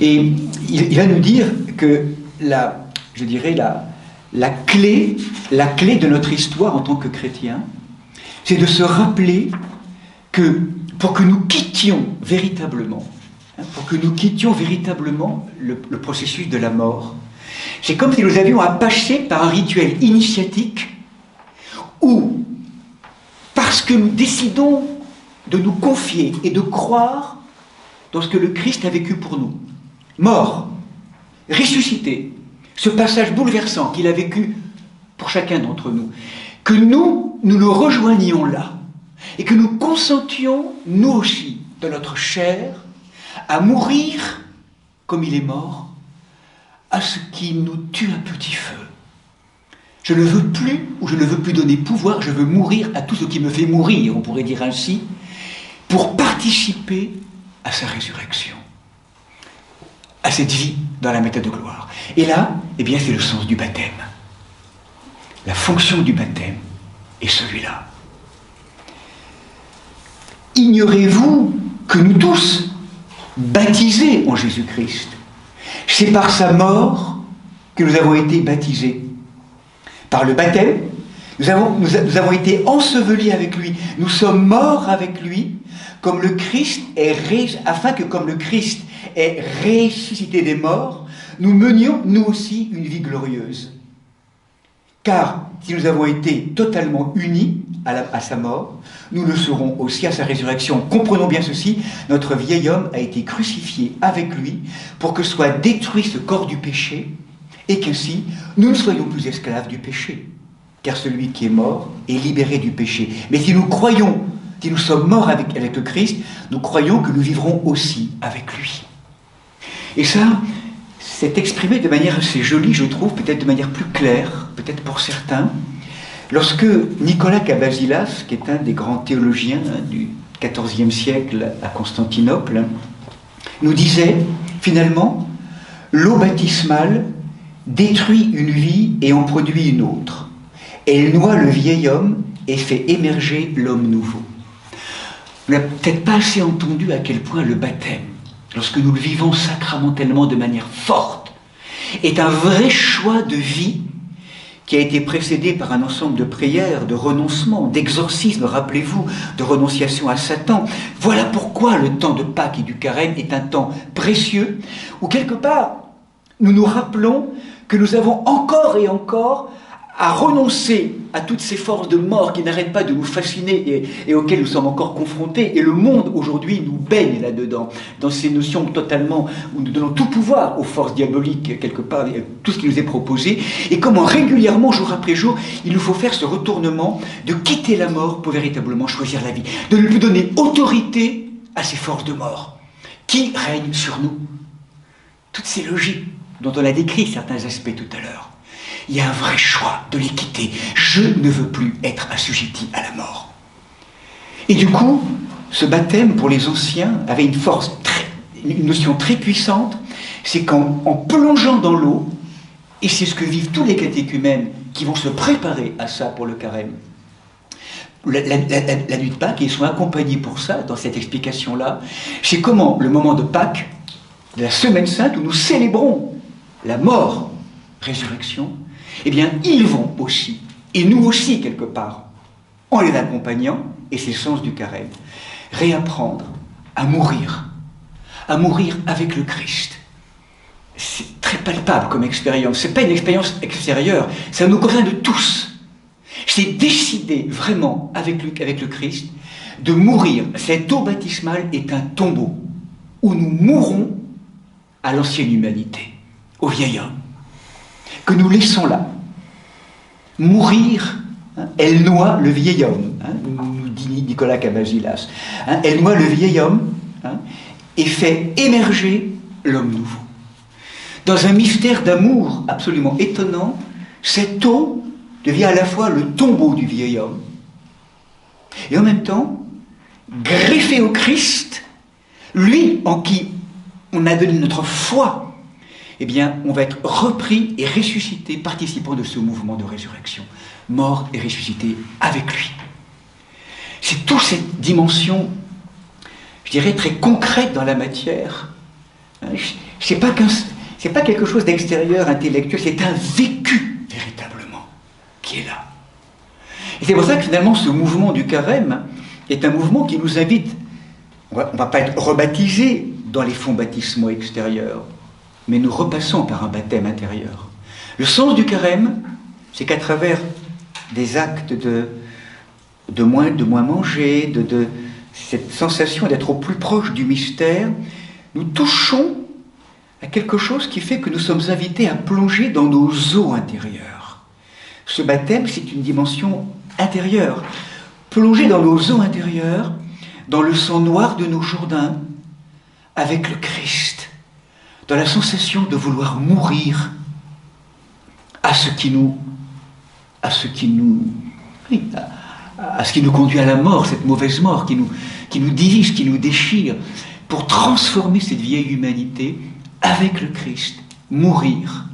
Et il va nous dire que la clé de notre histoire en tant que chrétiens, c'est de se rappeler que pour que nous quittions véritablement, le processus de la mort, c'est comme si nous avions à passer par un rituel initiatique où, parce que nous décidons de nous confier et de croire dans ce que le Christ a vécu pour nous, mort, ressuscité, ce passage bouleversant qu'il a vécu pour chacun d'entre nous, que nous le rejoignions là, et que nous consentions, nous aussi, de notre chair, à mourir comme il est mort, à ce qui nous tue à petit feu. Je ne veux plus, ou je ne veux plus donner pouvoir, je veux mourir à tout ce qui me fait mourir, on pourrait dire ainsi, pour participer à sa résurrection, à cette vie dans la méthode de gloire. Et là, eh bien, c'est le sens du baptême. La fonction du baptême est celui-là. Ignorez-vous que nous tous, baptisés en Jésus-Christ, c'est par sa mort que nous avons été baptisés. Par le baptême, nous avons été ensevelis avec lui. Nous sommes morts avec lui, afin que comme le Christ est ressuscité des morts, nous menions nous aussi une vie glorieuse. Car si nous avons été totalement unis à sa mort, nous le serons aussi à sa résurrection. Comprenons bien ceci, notre vieil homme a été crucifié avec lui pour que soit détruit ce corps du péché et qu'ainsi nous ne soyons plus esclaves du péché. Car celui qui est mort est libéré du péché. Mais si nous croyons, si nous sommes morts avec le Christ, nous croyons que nous vivrons aussi avec lui. Et ça, c'est exprimé de manière assez jolie, je trouve, peut-être de manière plus claire, peut-être pour certains, lorsque Nicolas Cabasilas, qui est un des grands théologiens du XIVe siècle à Constantinople, nous disait, finalement, l'eau baptismale détruit une vie et en produit une autre. Elle noie le vieil homme et fait émerger l'homme nouveau. On n'a peut-être pas assez entendu à quel point le baptême, lorsque nous le vivons sacramentellement de manière forte, est un vrai choix de vie qui a été précédé par un ensemble de prières, de renoncement, d'exorcisme, rappelez-vous, de renonciation à Satan. Voilà pourquoi le temps de Pâques et du Carême est un temps précieux, où quelque part, nous nous rappelons que nous avons encore et encore à renoncer à toutes ces forces de mort qui n'arrêtent pas de nous fasciner et auxquelles nous sommes encore confrontés. Et le monde, aujourd'hui, nous baigne là-dedans, dans ces notions totalement où nous donnons tout pouvoir aux forces diaboliques, quelque part, tout ce qui nous est proposé, et comment régulièrement, jour après jour, il nous faut faire ce retournement de quitter la mort pour véritablement choisir la vie, de ne plus donner autorité à ces forces de mort qui règnent sur nous. Toutes ces logiques dont on a décrit certains aspects tout à l'heure. Il y a un vrai choix de les quitter. Je ne veux plus être assujetti à la mort. Et du coup, ce baptême pour les anciens avait une force, une notion très puissante, c'est qu'en plongeant dans l'eau, et c'est ce que vivent tous les catéchumènes qui vont se préparer à ça pour le carême, la nuit de Pâques, et ils sont accompagnés pour ça, dans cette explication-là, c'est comment le moment de Pâques, de la Semaine Sainte, où nous célébrons la mort, résurrection, eh bien, ils vont aussi, et nous aussi, quelque part, en les accompagnant, et c'est le sens du carême, réapprendre à mourir avec le Christ. C'est très palpable comme expérience. Ce n'est pas une expérience extérieure, ça nous concerne de tous. C'est décider vraiment, avec le Christ, de mourir. Cette eau baptismale est un tombeau, où nous mourrons à l'ancienne humanité, au vieil homme, que nous laissons là. Mourir, hein, elle noie le vieil homme, hein, nous dit Nicolas Cavagilas. Hein, elle noie le vieil homme, hein, et fait émerger l'homme nouveau. Dans un mystère d'amour absolument étonnant, cette eau devient à la fois le tombeau du vieil homme, et en même temps, greffé au Christ, lui en qui on a donné notre foi, eh bien, on va être repris et ressuscité, participant de ce mouvement de résurrection. Mort et ressuscité avec lui. C'est toute cette dimension, je dirais, très concrète dans la matière. C'est pas quelque chose d'extérieur, intellectuel, c'est un vécu, véritablement, qui est là. Et c'est pour ça que finalement, ce mouvement du carême est un mouvement qui nous invite, on ne va pas être rebaptisé dans les fonds baptismaux extérieurs, mais nous repassons par un baptême intérieur. Le sens du carême, c'est qu'à travers des actes de moins manger, de cette sensation d'être au plus proche du mystère, nous touchons à quelque chose qui fait que nous sommes invités à plonger dans nos eaux intérieures. Ce baptême, c'est une dimension intérieure. Plonger dans nos eaux intérieures, dans le sang noir de nos Jourdains, avec le Christ, dans la sensation de vouloir mourir à ce qui nous conduit à la mort, cette mauvaise mort qui nous divise, qui nous déchire, pour transformer cette vieille humanité avec le Christ, mourir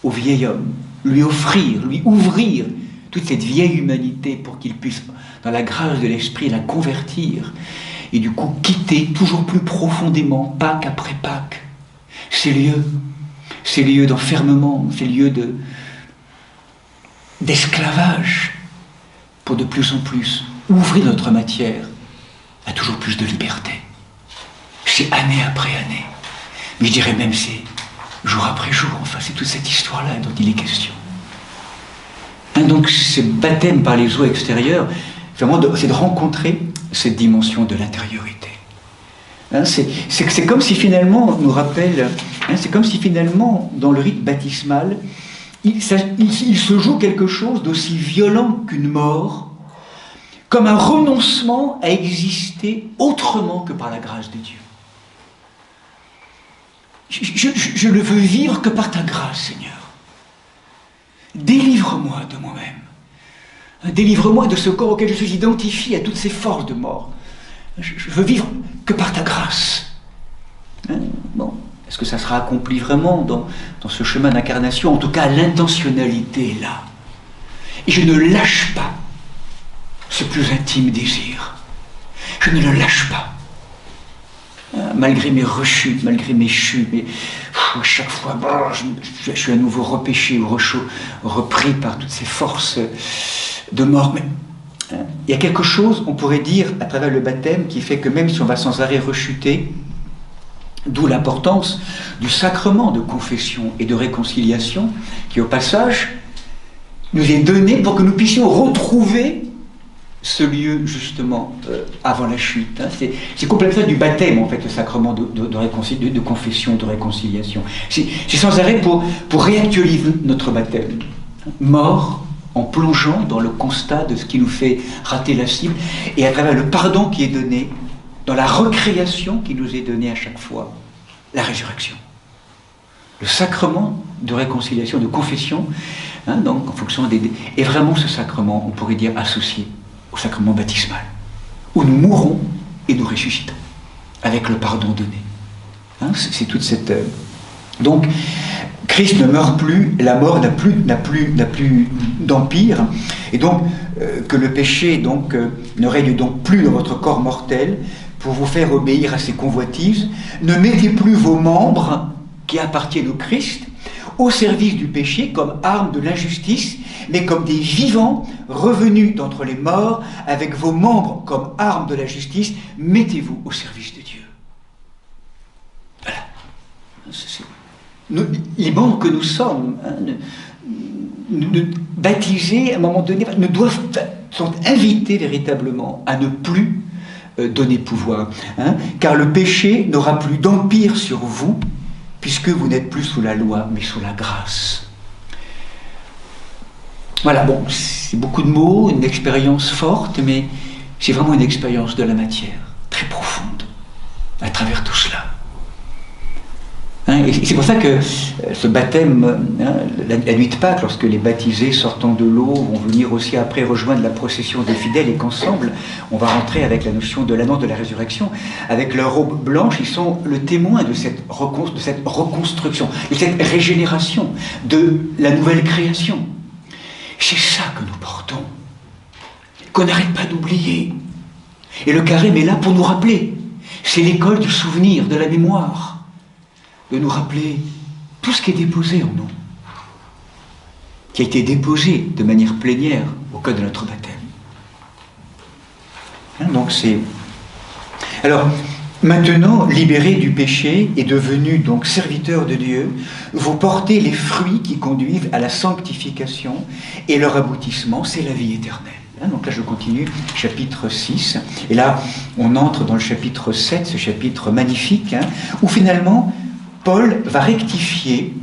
au vieil homme, lui offrir, lui ouvrir toute cette vieille humanité pour qu'il puisse, dans la grâce de l'Esprit, la convertir et du coup quitter toujours plus profondément, Pâques après Pâques, ces lieux d'enfermement, ces lieux d'esclavage, pour de plus en plus ouvrir notre matière à toujours plus de liberté. C'est année après année. Mais je dirais même c'est jour après jour, enfin c'est toute cette histoire-là dont il est question. Hein, donc ce baptême par les eaux extérieures, vraiment c'est de rencontrer cette dimension de l'intériorité. Hein, c'est comme si finalement, on nous rappelle, hein, c'est comme si finalement, dans le rite baptismal, il se joue quelque chose d'aussi violent qu'une mort, comme un renoncement à exister autrement que par la grâce de Dieu. Je ne veux vivre que par ta grâce, Seigneur. Délivre-moi de moi-même. Délivre-moi de ce corps auquel je suis identifié à toutes ces forces de mort. Je veux vivre que par ta grâce. Hein? Bon, est-ce que ça sera accompli vraiment dans ce chemin d'incarnation? En tout cas, l'intentionnalité est là. Et je ne lâche pas ce plus intime désir. Je ne le lâche pas. Malgré mes rechutes, malgré mes chutes, mais à chaque fois, je suis à nouveau repêché ou repris par toutes ces forces de mort. Mais il y a quelque chose, on pourrait dire, à travers le baptême, qui fait que même si on va sans arrêt rechuter, d'où l'importance du sacrement de confession et de réconciliation, qui au passage nous est donné pour que nous puissions retrouver ce lieu justement avant la chute. Hein. C'est complètement ça du baptême en fait, le sacrement de confession, de réconciliation. C'est sans arrêt pour réactualiser notre baptême. Mort en plongeant dans le constat de ce qui nous fait rater la cible et à travers le pardon qui est donné, dans la recréation qui nous est donnée à chaque fois, la résurrection. Le sacrement de réconciliation, de confession, hein, donc en fonction est vraiment ce sacrement, on pourrait dire, associé au sacrement baptismal, où nous mourrons et nous ressuscitons, avec le pardon donné. Hein, c'est toute cette... Donc, Christ ne meurt plus, la mort n'a plus d'empire, et donc que le péché donc, ne règne donc plus dans votre corps mortel pour vous faire obéir à ses convoitises. Ne mettez plus vos membres qui appartiennent au Christ au service du péché comme arme de l'injustice, mais comme des vivants revenus d'entre les morts, avec vos membres comme arme de la justice, mettez-vous au service de Dieu. Voilà. Les membres que nous sommes, baptisés à un moment donné, sont invités véritablement à ne plus donner pouvoir, hein, car le péché n'aura plus d'empire sur vous, puisque vous n'êtes plus sous la loi, mais sous la grâce. Voilà, bon, c'est beaucoup de mots, une expérience forte, mais c'est vraiment une expérience de la matière, très profonde, à travers tout cela. Hein, et c'est pour ça que ce baptême, hein, la nuit de Pâques, lorsque les baptisés sortant de l'eau vont venir aussi après rejoindre la procession des fidèles et qu'ensemble on va rentrer avec la notion de l'annonce de la résurrection, avec leur robe blanche, ils sont le témoin de cette reconstruction, de cette régénération, de la nouvelle création. C'est ça que nous portons, qu'on n'arrête pas d'oublier. Et le carême est là pour nous rappeler. C'est l'école du souvenir, de la mémoire, de nous rappeler tout ce qui est déposé en nous, qui a été déposé de manière plénière au code de notre baptême. Hein, donc c'est... Alors, maintenant, libérés du péché et devenus donc serviteurs de Dieu, vous portez les fruits qui conduisent à la sanctification et leur aboutissement, c'est la vie éternelle. Hein, donc là, je continue, chapitre 6. Et là, on entre dans le chapitre 7, ce chapitre magnifique, hein, où finalement, Paul va rectifier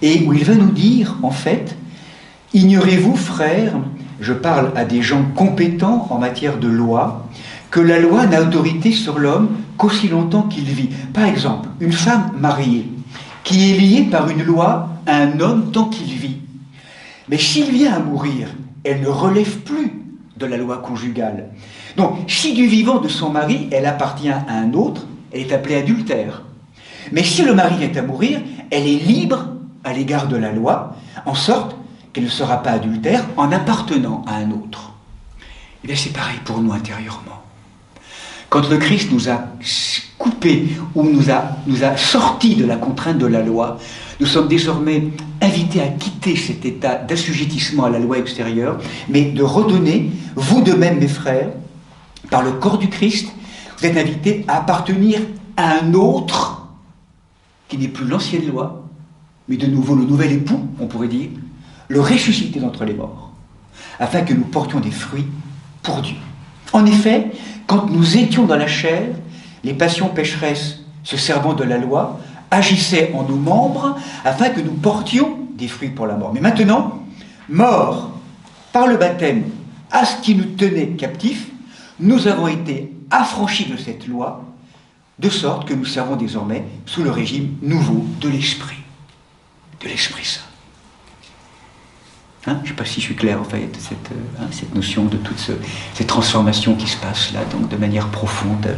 et où il va nous dire, en fait, « Ignorez-vous, frères, je parle à des gens compétents en matière de loi, que la loi n'a autorité sur l'homme qu'aussi longtemps qu'il vit. » Par exemple, une femme mariée qui est liée par une loi à un homme tant qu'il vit. Mais s'il vient à mourir, elle ne relève plus de la loi conjugale. Donc, si du vivant de son mari, elle appartient à un autre, elle est appelée adultère. Mais si le mari est à mourir, elle est libre à l'égard de la loi, en sorte qu'elle ne sera pas adultère en appartenant à un autre. Et bien c'est pareil pour nous intérieurement. Quand le Christ nous a coupés ou nous a sortis de la contrainte de la loi, nous sommes désormais invités à quitter cet état d'assujettissement à la loi extérieure, mais de redonner, vous de même mes frères, par le corps du Christ, vous êtes invités à appartenir à un autre qui n'est plus l'ancienne loi, mais de nouveau le nouvel époux, on pourrait dire, le ressuscité d'entre les morts, afin que nous portions des fruits pour Dieu. En effet, quand nous étions dans la chair, les passions pécheresses se servant de la loi agissaient en nos membres afin que nous portions des fruits pour la mort. Mais maintenant, morts par le baptême à ce qui nous tenait captifs, nous avons été affranchis de cette loi, de sorte que nous servons désormais sous le régime nouveau de l'Esprit Saint. Hein, je ne sais pas si je suis clair en fait, cette notion de toute cette transformation qui se passe là, donc de manière profonde.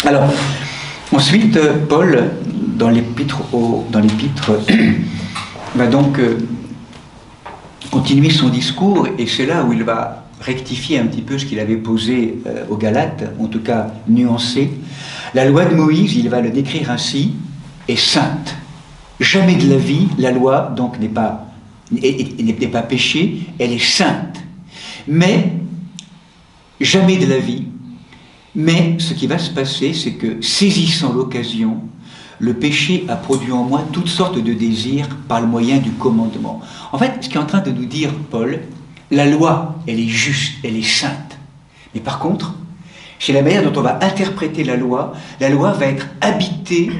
Alors, ensuite, Paul, dans l'épître, va donc continuer son discours, et c'est là où il va rectifier un petit peu ce qu'il avait posé aux Galates, en tout cas nuancé. La loi de Moïse, il va le décrire ainsi, est sainte. Jamais de la vie, la loi donc n'est pas péché, elle est sainte. Mais, jamais de la vie, mais ce qui va se passer, c'est que saisissant l'occasion, le péché a produit en moi toutes sortes de désirs par le moyen du commandement. En fait, ce qu'est en train de nous dire Paul, la loi, elle est juste, elle est sainte. Mais par contre, chez la manière dont on va interpréter la loi va être habitée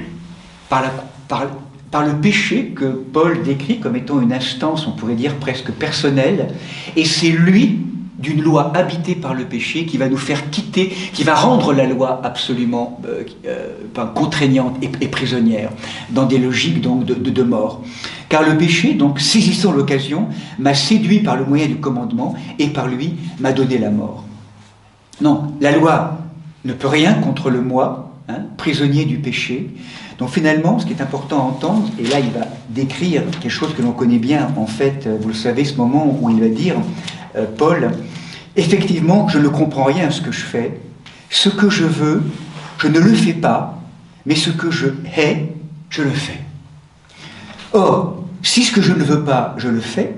par le péché que Paul décrit comme étant une instance, on pourrait dire presque personnelle, et c'est lui, d'une loi habitée par le péché, qui va nous faire quitter, qui va rendre la loi absolument contraignante et prisonnière, dans des logiques donc de mort. Car le péché, donc saisissant l'occasion, m'a séduit par le moyen du commandement, et par lui m'a donné la mort. Non, la loi ne peut rien contre le moi, prisonnier du péché. Donc finalement, ce qui est important à entendre, et là il va décrire quelque chose que l'on connaît bien, en fait, vous le savez, ce moment où il va dire, Paul, effectivement, je ne comprends rien à ce que je fais, ce que je veux, je ne le fais pas, mais ce que je hais, je le fais. Or, si ce que je ne veux pas, je le fais,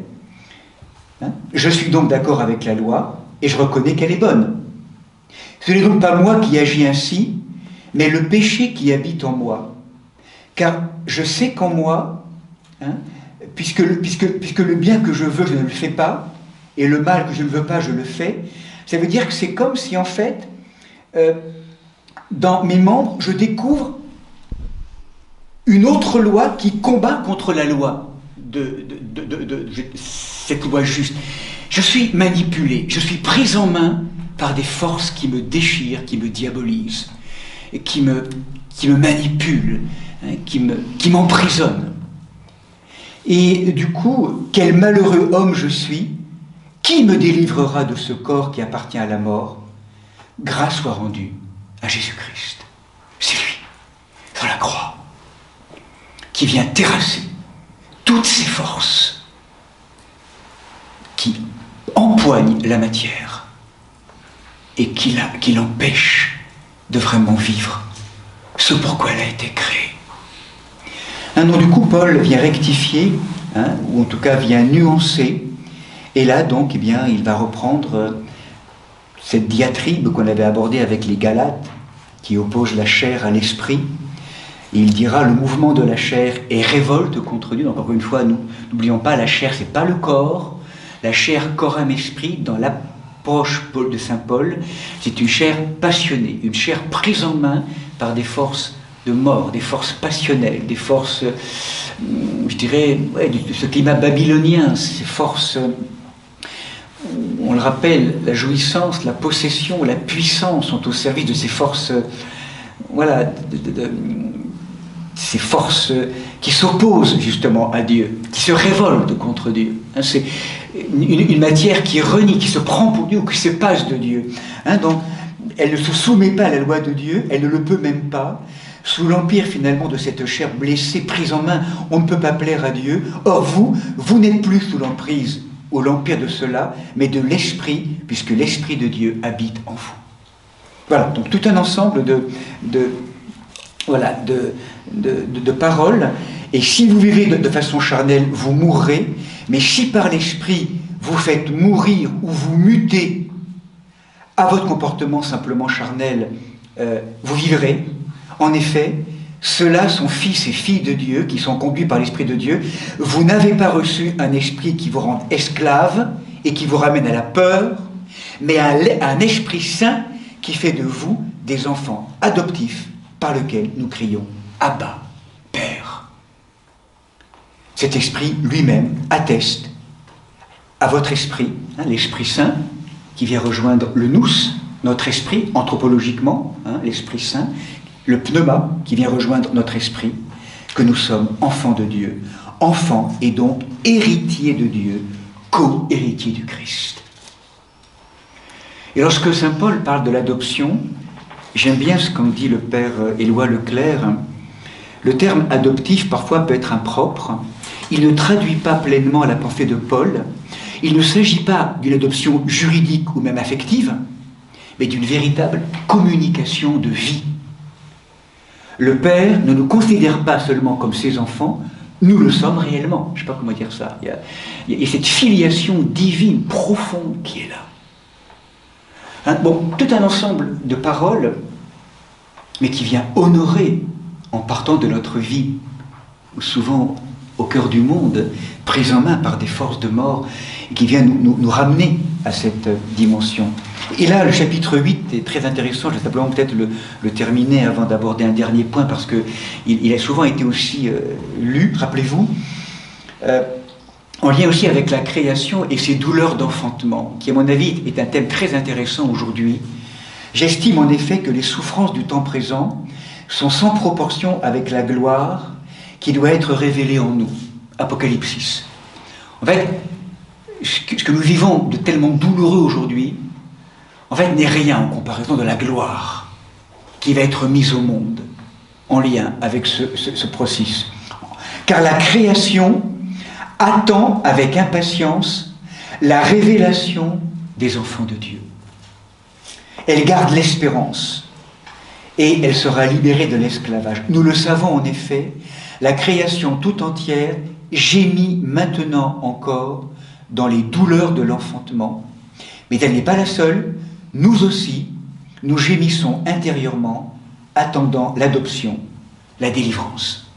je suis donc d'accord avec la loi, et je reconnais qu'elle est bonne. Ce n'est donc pas moi qui agis ainsi, mais le péché qui habite en moi. Car je sais qu'en moi, puisque le bien que je veux, je ne le fais pas, et le mal que je ne veux pas, je le fais, ça veut dire que c'est comme si, en fait, dans mes membres, je découvre une autre loi qui combat contre la loi de cette loi juste. Je suis manipulé, je suis pris en main par des forces qui me déchirent, qui me diabolisent, et qui me manipulent, qui m'emprisonnent. Et du coup, quel malheureux homme je suis, qui me délivrera de ce corps qui appartient à la mort? Grâce soit rendue à Jésus-Christ. C'est lui, sur la croix, qui vient terrasser toutes ces forces qui empoignent la matière et qui l'empêchent de vraiment vivre ce pourquoi elle a été créée. Donc du coup, Paul vient rectifier, ou en tout cas vient nuancer, et là donc, eh bien, il va reprendre cette diatribe qu'on avait abordée avec les Galates, qui oppose la chair à l'esprit. Et il dira, le mouvement de la chair est révolte contre Dieu. Donc encore une fois, n'oublions pas, la chair, c'est pas le corps. La chair, corps, âme, esprit, dans l'approche de saint Paul, c'est une chair passionnée, une chair prise en main par des forces de mort, des forces passionnelles, des forces, je dirais, de ce climat babylonien, ces forces, on le rappelle, la jouissance, la possession, la puissance sont au service de ces forces, voilà, ces forces qui s'opposent justement à Dieu, qui se révoltent contre Dieu. C'est une matière qui renie, qui se prend pour Dieu, ou qui se passe de Dieu. Donc, elle ne se soumet pas à la loi de Dieu, elle ne le peut même pas. Sous l'empire finalement de cette chair blessée, prise en main, on ne peut pas plaire à Dieu. Or vous n'êtes plus sous l'emprise ou l'empire de cela, mais de l'esprit, puisque l'esprit de Dieu habite en vous. Voilà, donc tout un ensemble de paroles. Et si vous vivez de façon charnelle, vous mourrez, mais si par l'esprit vous faites mourir ou vous mutez à votre comportement simplement charnel, vous vivrez. En effet, ceux-là sont fils et filles de Dieu, qui sont conduits par l'Esprit de Dieu. Vous n'avez pas reçu un esprit qui vous rende esclave et qui vous ramène à la peur, mais un Esprit Saint qui fait de vous des enfants adoptifs par lequel nous crions « Abba, Père ». Cet Esprit lui-même atteste à votre esprit, l'Esprit Saint, qui vient rejoindre le nous, notre esprit, anthropologiquement, l'Esprit Saint, le pneuma qui vient rejoindre notre esprit, que nous sommes enfants de Dieu, enfants et donc héritiers de Dieu, co-héritiers du Christ. Et lorsque saint Paul parle de l'adoption, j'aime bien ce qu'en dit le père Éloi Leclerc. Le terme adoptif parfois peut être impropre. Il ne traduit pas pleinement la pensée de Paul. Il ne s'agit pas d'une adoption juridique ou même affective, mais d'une véritable communication de vie. Le Père ne nous considère pas seulement comme ses enfants, nous le sommes réellement. Je ne sais pas comment dire ça. Il y a cette filiation divine profonde qui est là. Tout un ensemble de paroles, mais qui vient honorer en partant de notre vie, souvent au cœur du monde, prise en main par des forces de mort, et qui vient nous ramener à cette dimension. Et là, le chapitre 8 est très intéressant. Je vais simplement peut-être le terminer avant d'aborder un dernier point, parce qu'il a souvent été aussi lu, rappelez-vous, en lien aussi avec la création et ses douleurs d'enfantement, qui à mon avis est un thème très intéressant aujourd'hui. J'estime en effet que les souffrances du temps présent sont sans proportion avec la gloire qui doit être révélée en nous. Apocalypse 6. En fait, ce que nous vivons de tellement douloureux aujourd'hui, en fait, n'est rien en comparaison de la gloire qui va être mise au monde en lien avec ce processus. Car la création attend avec impatience la révélation des enfants de Dieu. Elle garde l'espérance et elle sera libérée de l'esclavage. Nous le savons en effet, la création tout entière gémit maintenant encore dans les douleurs de l'enfantement. Mais elle n'est pas la seule. Nous aussi, nous gémissons intérieurement, attendant l'adoption, la délivrance.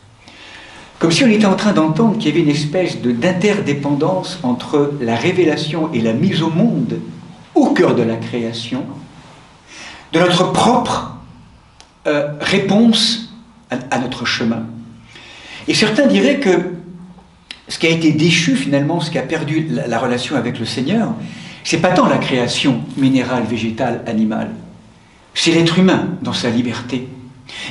Comme si on était en train d'entendre qu'il y avait une espèce d'interdépendance entre la révélation et la mise au monde, au cœur de la création, de notre propre réponse à notre chemin. Et certains diraient que ce qui a été déchu finalement, ce qui a perdu la relation avec le Seigneur, c'est pas tant la création minérale, végétale, animale, c'est l'être humain dans sa liberté.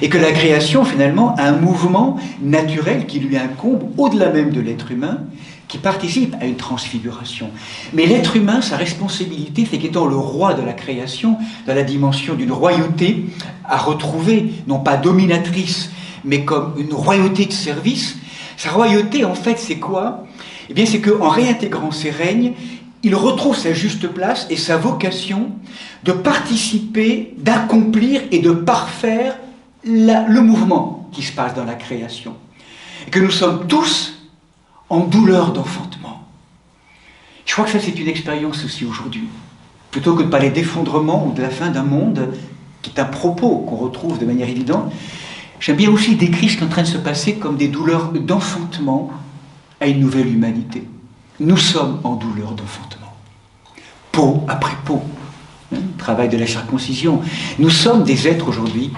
Et que la création finalement a un mouvement naturel qui lui incombe, au-delà même de l'être humain, qui participe à une transfiguration. Mais l'être humain, sa responsabilité, c'est qu'étant le roi de la création, dans la dimension d'une royauté à retrouver, non pas dominatrice, mais comme une royauté de service. Sa royauté, en fait, c'est quoi? Eh bien, c'est qu'en réintégrant ses règnes, il retrouve sa juste place et sa vocation de participer, d'accomplir et de parfaire le mouvement qui se passe dans la création. Et que nous sommes tous en douleur d'enfantement. Je crois que ça, c'est une expérience aussi aujourd'hui. Plutôt que de parler d'effondrement ou de la fin d'un monde, qui est un propos qu'on retrouve de manière évidente, j'aime bien aussi décrire ce qui est en train de se passer comme des douleurs d'enfantement à une nouvelle humanité. Nous sommes en douleur d'enfantement. Peau après peau. Travail de la circoncision. Nous sommes des êtres aujourd'hui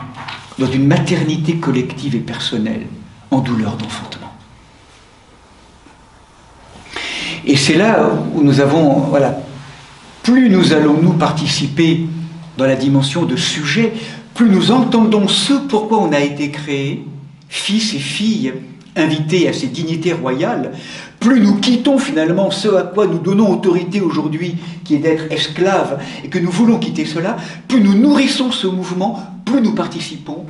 dans une maternité collective et personnelle en douleur d'enfantement. Et c'est là où nous avons, voilà, plus nous allons nous participer dans la dimension de sujet, plus nous entendons ce pourquoi on a été créé, fils et filles invités à ces dignités royales, plus nous quittons finalement ce à quoi nous donnons autorité aujourd'hui, qui est d'être esclaves, et que nous voulons quitter cela, plus nous nourrissons ce mouvement, plus nous participons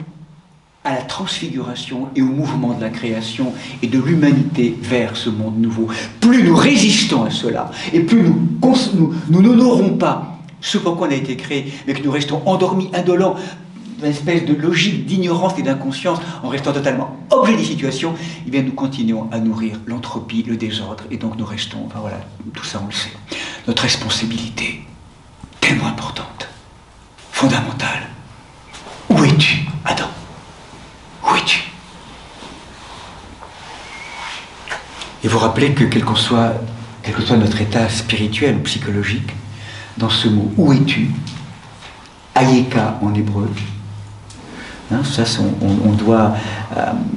à la transfiguration et au mouvement de la création et de l'humanité vers ce monde nouveau. Plus nous résistons à cela, et plus nous n'honorons pas ce pourquoi on a été créé, mais que nous restons endormis, indolents, une espèce de logique d'ignorance et d'inconscience, en restant totalement objet des situations, eh bien nous continuons à nourrir l'entropie, le désordre, et donc nous restons, enfin voilà, tout ça on le sait. Notre responsabilité, tellement importante, fondamentale. Où es-tu, Adam? Où es-tu? Et vous rappelez que quel que soit notre état spirituel ou psychologique, dans ce mot « où es-tu » Ayeka en hébreu, ça, on doit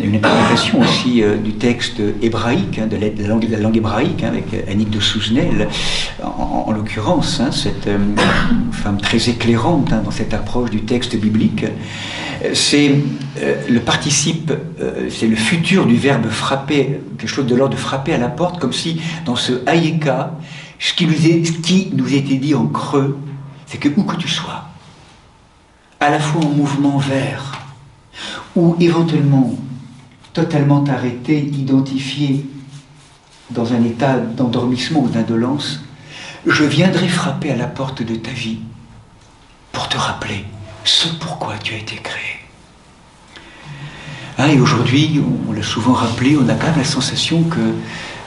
une interprétation aussi du texte hébraïque, de la langue hébraïque, avec Annick de Souzenel, en l'occurrence, cette femme très éclairante dans cette approche du texte biblique. C'est le participe, c'est le futur du verbe frapper, quelque chose de l'ordre de frapper à la porte, comme si dans ce Ayeka, ce qui nous était dit en creux, c'est que où que tu sois, à la fois en mouvement vers, ou éventuellement totalement arrêté, identifié dans un état d'endormissement ou d'indolence, je viendrai frapper à la porte de ta vie pour te rappeler ce pourquoi tu as été créé. Et aujourd'hui, on l'a souvent rappelé, on a quand même la sensation que,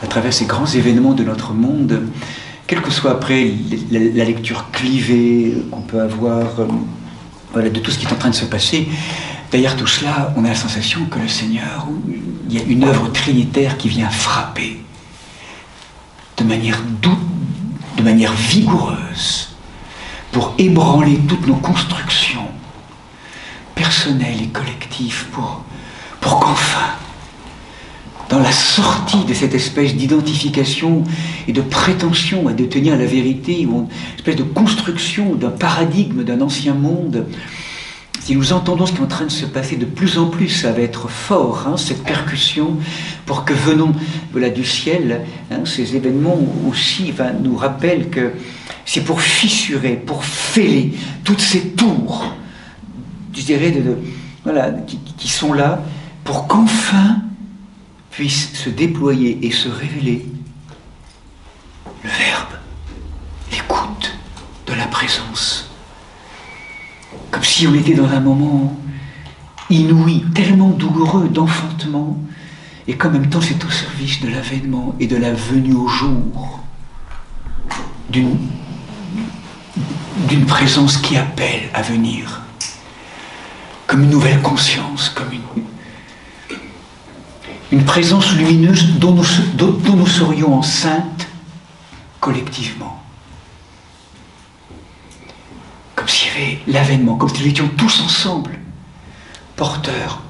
à travers ces grands événements de notre monde, quelle que soit après la lecture clivée qu'on peut avoir, voilà, de tout ce qui est en train de se passer, Derrière tout cela, on a la sensation que le Seigneur, il y a une œuvre trinitaire qui vient frapper de manière vigoureuse pour ébranler toutes nos constructions personnelles et collectives pour qu'enfin, dans la sortie de cette espèce d'identification et de prétention à détenir la vérité, ou une espèce de construction d'un paradigme d'un ancien monde, si nous entendons ce qui est en train de se passer de plus en plus, ça va être fort, cette percussion, pour que venons du ciel, ces événements aussi nous rappellent que c'est pour fissurer, pour fêler toutes ces tours, je dirais, qui sont là, pour qu'enfin puisse se déployer et se révéler le Verbe, l'écoute de la présence. Comme si on était dans un moment inouï, tellement douloureux d'enfantement, et qu'en même temps c'est au service de l'avènement et de la venue au jour d'une présence qui appelle à venir, comme une nouvelle conscience, comme une présence lumineuse dont nous serions enceintes collectivement. Comme s'il y avait l'avènement, comme si nous étions tous ensemble, porteurs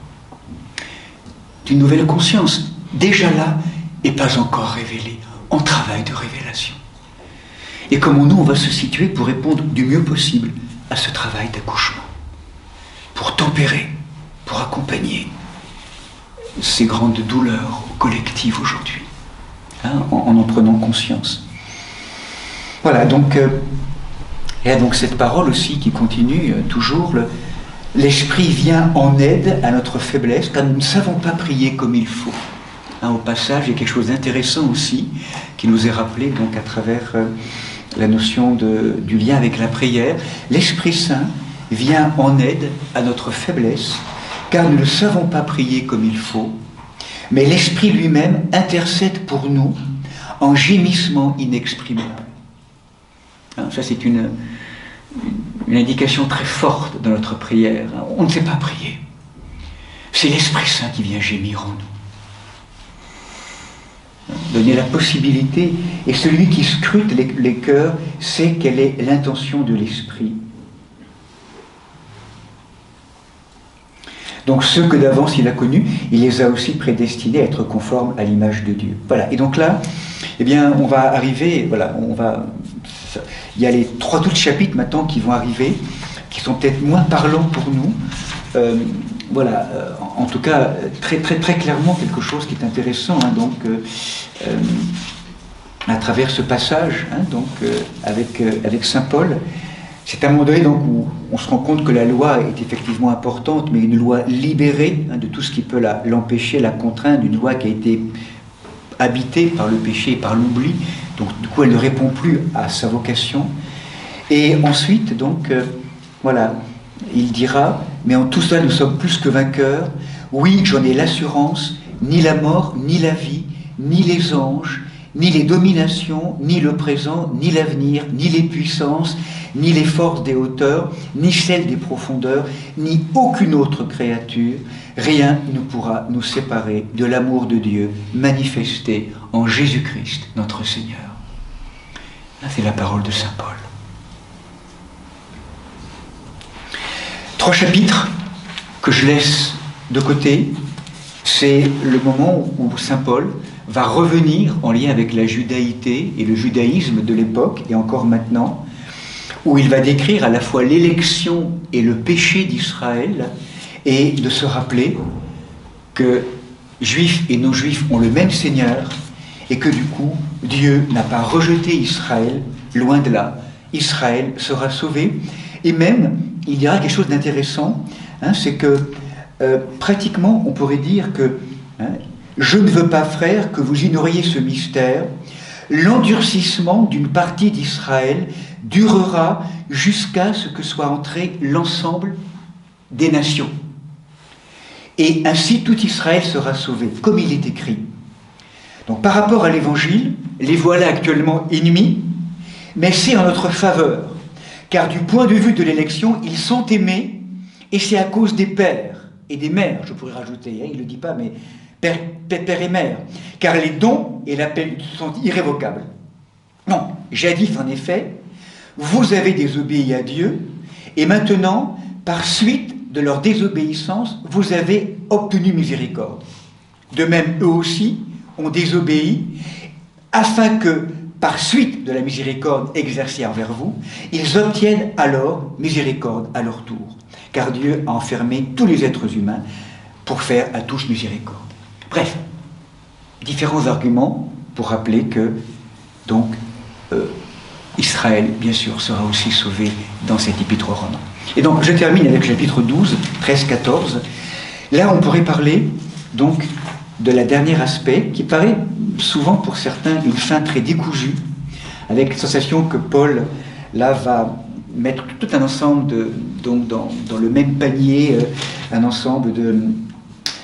d'une nouvelle conscience, déjà là et pas encore révélée, en travail de révélation. Et comment nous, on va se situer pour répondre du mieux possible à ce travail d'accouchement, pour tempérer, pour accompagner ces grandes douleurs collectives aujourd'hui, en prenant conscience. Voilà, donc, il y a donc cette parole aussi qui continue toujours, l'Esprit vient en aide à notre faiblesse, car nous ne savons pas prier comme il faut. Au passage, il y a quelque chose d'intéressant aussi, qui nous est rappelé donc à travers la notion du lien avec la prière. L'Esprit Saint vient en aide à notre faiblesse, car nous ne savons pas prier comme il faut, mais l'Esprit lui-même intercède pour nous en gémissement inexprimable. Ça, c'est une indication très forte dans notre prière. On ne sait pas prier. C'est l'Esprit Saint qui vient gémir en nous. Donner la possibilité, et celui qui scrute les cœurs sait quelle est l'intention de l'Esprit. Donc ceux que d'avance il a connus, il les a aussi prédestinés à être conformes à l'image de Dieu. Voilà. Et donc là, eh bien, on va arriver, il y a les 3 autres chapitres maintenant qui vont arriver, qui sont peut-être moins parlants pour nous. En tout cas, très, très, très clairement quelque chose qui est intéressant, à travers ce passage, avec saint Paul. C'est à un moment donné où on se rend compte que la loi est effectivement importante, mais une loi libérée de tout ce qui peut l'empêcher, la contraindre, une loi qui a été habitée par le péché et par l'oubli, donc du coup elle ne répond plus à sa vocation. Et ensuite, il dira, mais en tout cela nous sommes plus que vainqueurs, oui, j'en ai l'assurance, ni la mort, ni la vie, ni les anges, ni les dominations, ni le présent, ni l'avenir, ni les puissances, ni les forces des hauteurs, ni celles des profondeurs, ni aucune autre créature, rien ne pourra nous séparer de l'amour de Dieu manifesté en Jésus-Christ, notre Seigneur. Là, c'est la parole de saint Paul. 3 chapitres que je laisse de côté, c'est le moment où saint Paul va revenir en lien avec la judaïté et le judaïsme de l'époque, et encore maintenant, où il va décrire à la fois l'élection et le péché d'Israël, et de se rappeler que juifs et non-juifs ont le même Seigneur, et que du coup, Dieu n'a pas rejeté Israël, loin de là. Israël sera sauvé, et même, il dira quelque chose d'intéressant, c'est que pratiquement, on pourrait dire que je ne veux pas, frères, que vous ignoriez ce mystère. L'endurcissement d'une partie d'Israël durera jusqu'à ce que soit entré l'ensemble des nations. Et ainsi tout Israël sera sauvé, comme il est écrit. Donc par rapport à l'Évangile, les voilà actuellement ennemis, mais c'est en notre faveur. Car du point de vue de l'élection, ils sont aimés, et c'est à cause des pères. et des mères, je pourrais rajouter, hein, il ne le dit pas, mais père et mère, car les dons et l'appel sont irrévocables. Non, jadis en effet, vous avez désobéi à Dieu, et maintenant, par suite de leur désobéissance, vous avez obtenu miséricorde. De même, eux aussi ont désobéi, afin que, par suite de la miséricorde exercée envers vous, ils obtiennent alors miséricorde à leur tour. Car Dieu a enfermé tous les êtres humains pour faire à tous miséricorde. Bref, différents arguments pour rappeler que, donc, Israël, bien sûr, sera aussi sauvé dans cet épître aux Romains. Et donc, je termine avec le chapitre 12, 13, 14. Là, on pourrait parler, donc, de la dernière aspect, qui paraît souvent pour certains une fin très décousue, avec la sensation que Paul, là, va mettre tout un ensemble donc dans le même panier, un ensemble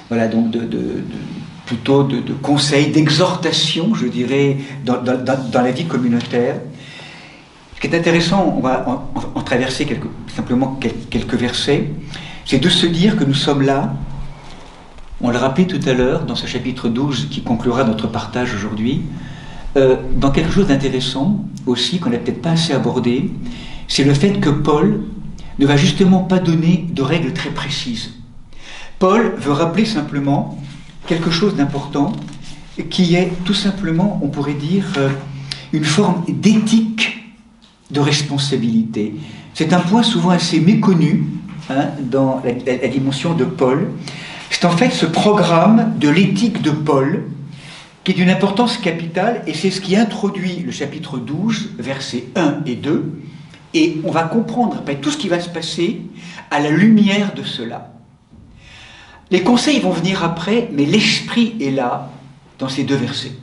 voilà, donc plutôt de conseils, d'exhortations, je dirais, dans la vie communautaire. Ce qui est intéressant, on va en traverser simplement quelques versets, c'est de se dire que nous sommes là, on l'a rappelé tout à l'heure, dans ce chapitre 12 qui conclura notre partage aujourd'hui, dans quelque chose d'intéressant aussi, qu'on n'a peut-être pas assez abordé, c'est le fait que Paul ne va justement pas donner de règles très précises. Paul veut rappeler simplement quelque chose d'important, qui est tout simplement, on pourrait dire, une forme d'éthique de responsabilité. C'est un point souvent assez méconnu dans la dimension de Paul. C'est en fait ce programme de l'éthique de Paul qui est d'une importance capitale, et c'est ce qui introduit le chapitre 12, versets 1 et 2, et on va comprendre après tout ce qui va se passer à la lumière de cela. Les conseils vont venir après, mais l'esprit est là, dans ces deux versets,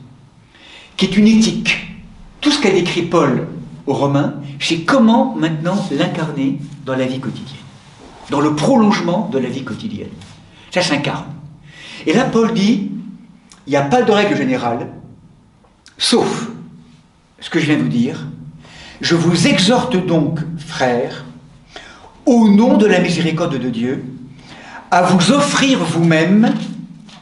qui est une éthique. Tout ce qu'a décrit Paul aux Romains, c'est comment maintenant l'incarner dans la vie quotidienne, dans le prolongement de la vie quotidienne. Ça s'incarne. Et là, Paul dit, il n'y a pas de règle générale, sauf ce que je viens de vous dire. Je vous exhorte donc, frères, au nom de la miséricorde de Dieu, à vous offrir vous-même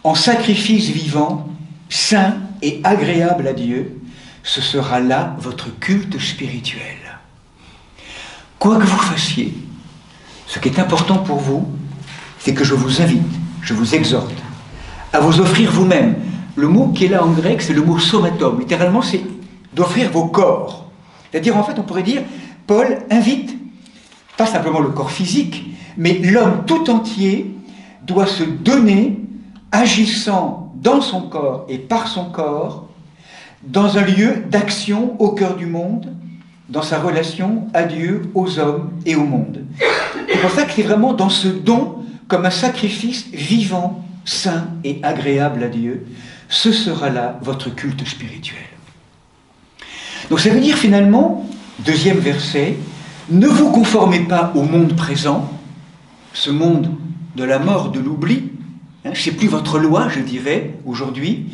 en sacrifice vivant, saint et agréable à Dieu. Ce sera là votre culte spirituel. Quoi que vous fassiez, ce qui est important pour vous, c'est que je vous invite, je vous exhorte à vous offrir vous-même. Le mot qui est là en grec, c'est le mot somatum. Littéralement, c'est d'offrir vos corps. C'est-à-dire, en fait, on pourrait dire, Paul invite, pas simplement le corps physique, mais l'homme tout entier doit se donner, agissant dans son corps et par son corps, dans un lieu d'action au cœur du monde, dans sa relation à Dieu, aux hommes et au monde. C'est pour ça que c'est vraiment dans ce don, comme un sacrifice vivant, saint et agréable à Dieu, ce sera là votre culte spirituel. Donc ça veut dire finalement, deuxième verset, ne vous conformez pas au monde présent, ce monde de la mort, de l'oubli, c'est plus votre loi, je dirais, aujourd'hui,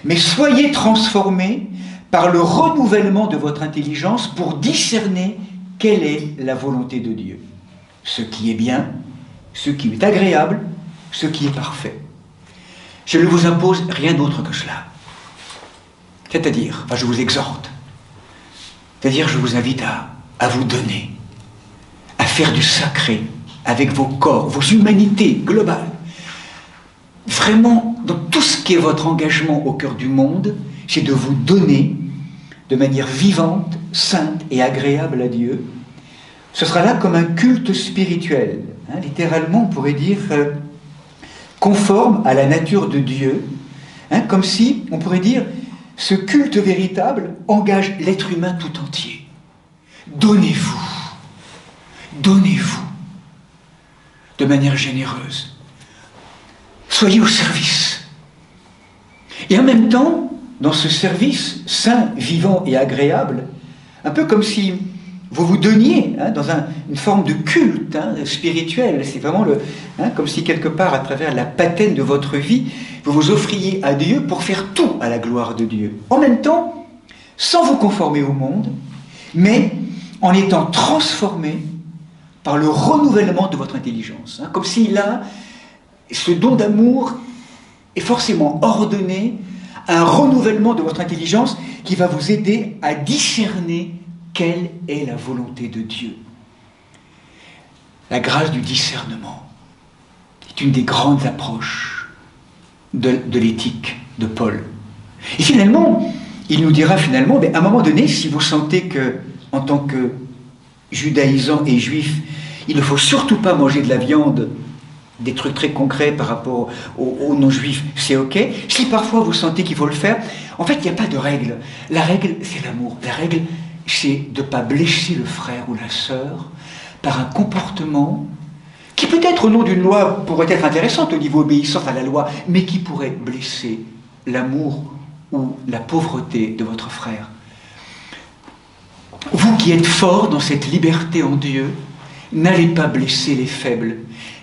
mais soyez transformés par le renouvellement de votre intelligence pour discerner quelle est la volonté de Dieu. Ce qui est bien, ce qui est agréable, ce qui est parfait. Je ne vous impose rien d'autre que cela. C'est-à-dire, je vous exhorte, c'est-à-dire je vous invite à vous donner, à faire du sacré avec vos corps, vos humanités globales. Vraiment, dans tout ce qui est votre engagement au cœur du monde, c'est de vous donner de manière vivante, sainte et agréable à Dieu. Ce sera là comme un culte spirituel. Littéralement, on pourrait dire conforme à la nature de Dieu. Comme si, on pourrait dire, ce culte véritable engage l'être humain tout entier. Donnez-vous. Donnez-vous. De manière généreuse. Soyez au service. Et en même temps, dans ce service saint, vivant et agréable, un peu comme si vous vous donniez dans une forme de culte spirituel. C'est vraiment comme si quelque part, à travers la patène de votre vie, vous vous offriez à Dieu pour faire tout à la gloire de Dieu. En même temps, sans vous conformer au monde, mais en étant transformé par le renouvellement de votre intelligence. Comme si là, ce don d'amour est forcément ordonné à un renouvellement de votre intelligence qui va vous aider à discerner quelle est la volonté de Dieu. La grâce du discernement est une des grandes approches de l'éthique de Paul. Et finalement, il nous dira finalement, à un moment donné, si vous sentez que, en tant que judaïsant et juif, il ne faut surtout pas manger de la viande, des trucs très concrets par rapport aux non-juifs, c'est ok. Si parfois vous sentez qu'il faut le faire, en fait, il n'y a pas de règle. La règle, c'est l'amour. La règle, c'est de ne pas blesser le frère ou la sœur par un comportement qui peut-être au nom d'une loi pourrait être intéressante au niveau obéissance à la loi, mais qui pourrait blesser l'amour ou la pauvreté de votre frère. Vous qui êtes forts dans cette liberté en Dieu, n'allez pas blesser les faibles,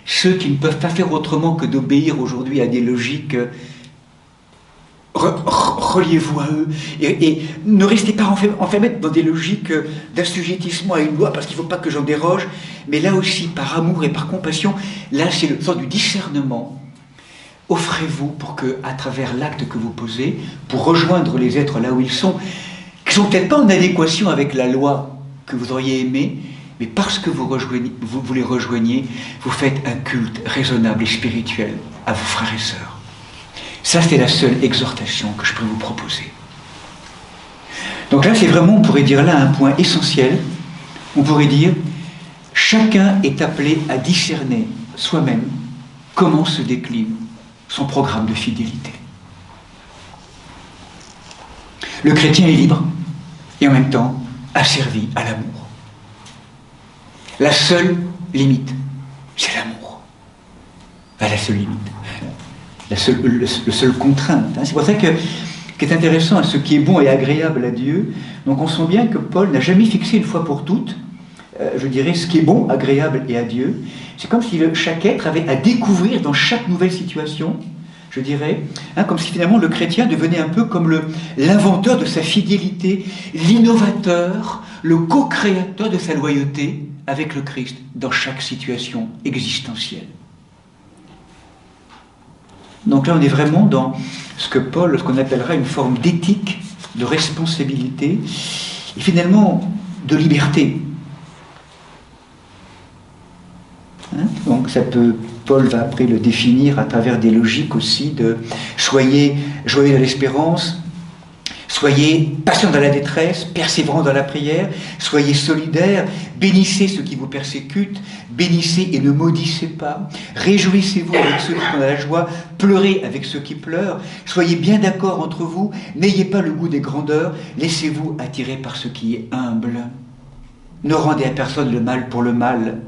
ceux qui ne peuvent pas faire autrement que d'obéir aujourd'hui à des logiques. Reliez-vous à eux et ne restez pas enfermés dans des logiques d'assujettissement à une loi parce qu'il ne faut pas que j'en déroge, mais là aussi par amour et par compassion, là c'est le sens du discernement. Offrez-vous pour que, à travers l'acte que vous posez, pour rejoindre les êtres là où ils sont, qui ne sont peut-être pas en adéquation avec la loi que vous auriez aimée, mais parce que vous les rejoignez, vous faites un culte raisonnable et spirituel à vos frères et sœurs. Ça, c'est la seule exhortation que je peux vous proposer. Donc là, c'est vraiment, on pourrait dire là, un point essentiel. On pourrait dire, chacun est appelé à discerner soi-même comment se décline son programme de fidélité. Le chrétien est libre et en même temps asservi à l'amour. La seule limite, c'est l'amour. Pas la seule limite. Le seul contrainte. C'est pour ça que ce qui est intéressant à ce qui est bon et agréable à Dieu, donc on sent bien que Paul n'a jamais fixé une fois pour toutes, je dirais, ce qui est bon, agréable et à Dieu. C'est comme si chaque être avait à découvrir dans chaque nouvelle situation, je dirais, comme si finalement le chrétien devenait un peu comme l'inventeur de sa fidélité, l'innovateur, le co-créateur de sa loyauté avec le Christ dans chaque situation existentielle. Donc là, on est vraiment dans ce qu'on appellera une forme d'éthique, de responsabilité, et finalement de liberté. Donc Paul va après le définir à travers des logiques aussi de soyez joyeux dans l'espérance, soyez patients dans la détresse, persévérants dans la prière, soyez solidaires, bénissez ceux qui vous persécutent, bénissez et ne maudissez pas, réjouissez-vous avec ceux qui sont dans la joie, pleurez avec ceux qui pleurent, soyez bien d'accord entre vous, n'ayez pas le goût des grandeurs, laissez-vous attirer par ce qui est humble. Ne rendez à personne le mal pour le mal,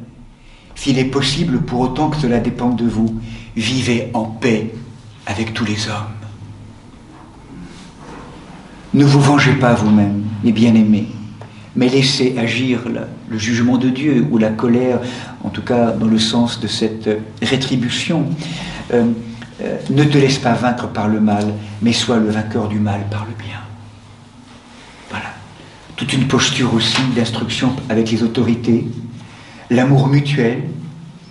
s'il est possible, pour autant que cela dépende de vous, vivez en paix avec tous les hommes. Ne vous vengez pas vous-même, les bien-aimés, mais laissez agir le jugement de Dieu ou la colère, en tout cas dans le sens de cette rétribution. Ne te laisse pas vaincre par le mal, mais sois le vainqueur du mal par le bien. Voilà. Toute une posture aussi d'instruction avec les autorités, l'amour mutuel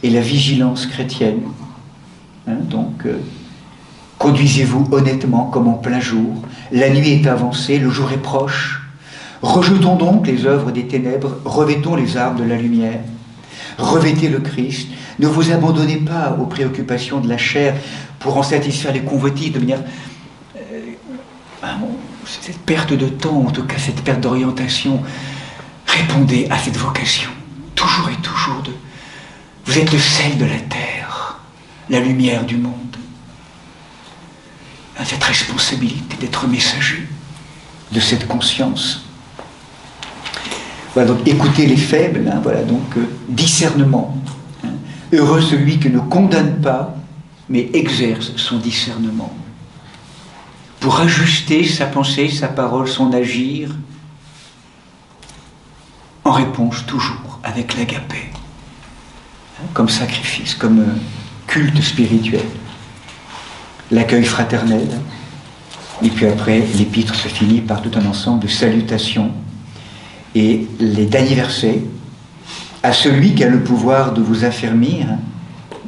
et la vigilance chrétienne. Conduisez-vous honnêtement comme en plein jour. La nuit est avancée, le jour est proche. Rejetons donc les œuvres des ténèbres, revêtons les armes de la lumière. Revêtez le Christ. Ne vous abandonnez pas aux préoccupations de la chair pour en satisfaire les convoitises de manière... cette perte de temps, en tout cas cette perte d'orientation. Répondez à cette vocation. Toujours et toujours. Vous êtes le sel de la terre, la lumière du monde. Cette responsabilité d'être messager de cette conscience. Voilà, donc écoutez les faibles, discernement. Heureux celui qui ne condamne pas, mais exerce son discernement. Pour ajuster sa pensée, sa parole, son agir, en réponse toujours avec l'agapé, comme sacrifice, comme culte spirituel. L'accueil fraternel, et puis après l'épître se finit par tout un ensemble de salutations et les derniers versets à celui qui a le pouvoir de vous affermir,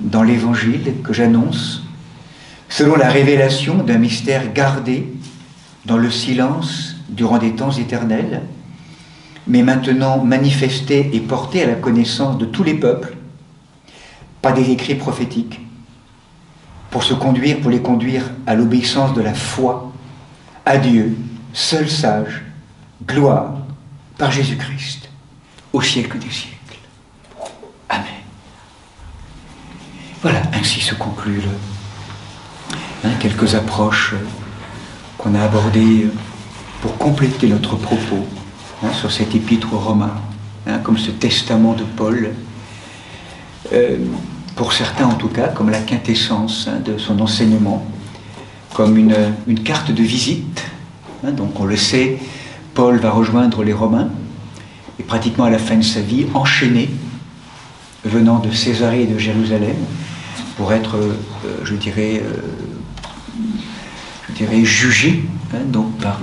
dans l'Évangile que j'annonce, selon la révélation d'un mystère gardé dans le silence durant des temps éternels, mais maintenant manifesté et porté à la connaissance de tous les peuples, par des écrits prophétiques, pour les conduire à l'obéissance de la foi, à Dieu, seul sage, gloire, par Jésus-Christ, au siècle des siècles. Amen. Voilà, ainsi se conclut quelques approches qu'on a abordées pour compléter notre propos sur cet épître aux Romains, comme ce testament de Paul, pour certains en tout cas, comme la quintessence de son enseignement, comme une carte de visite. Donc on le sait, Paul va rejoindre les Romains, et pratiquement à la fin de sa vie, enchaîné, venant de Césarée et de Jérusalem, pour être, je dirais, jugé donc par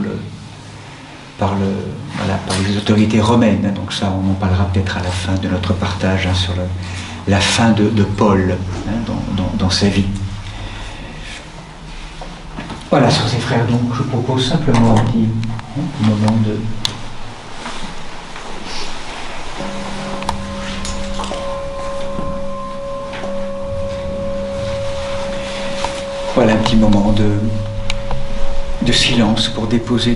les autorités romaines. Donc ça, on en parlera peut-être à la fin de notre partage sur la fin de Paul dans sa vie. Voilà, sœurs et frères, donc je propose simplement un petit moment de... Voilà un petit moment de silence pour déposer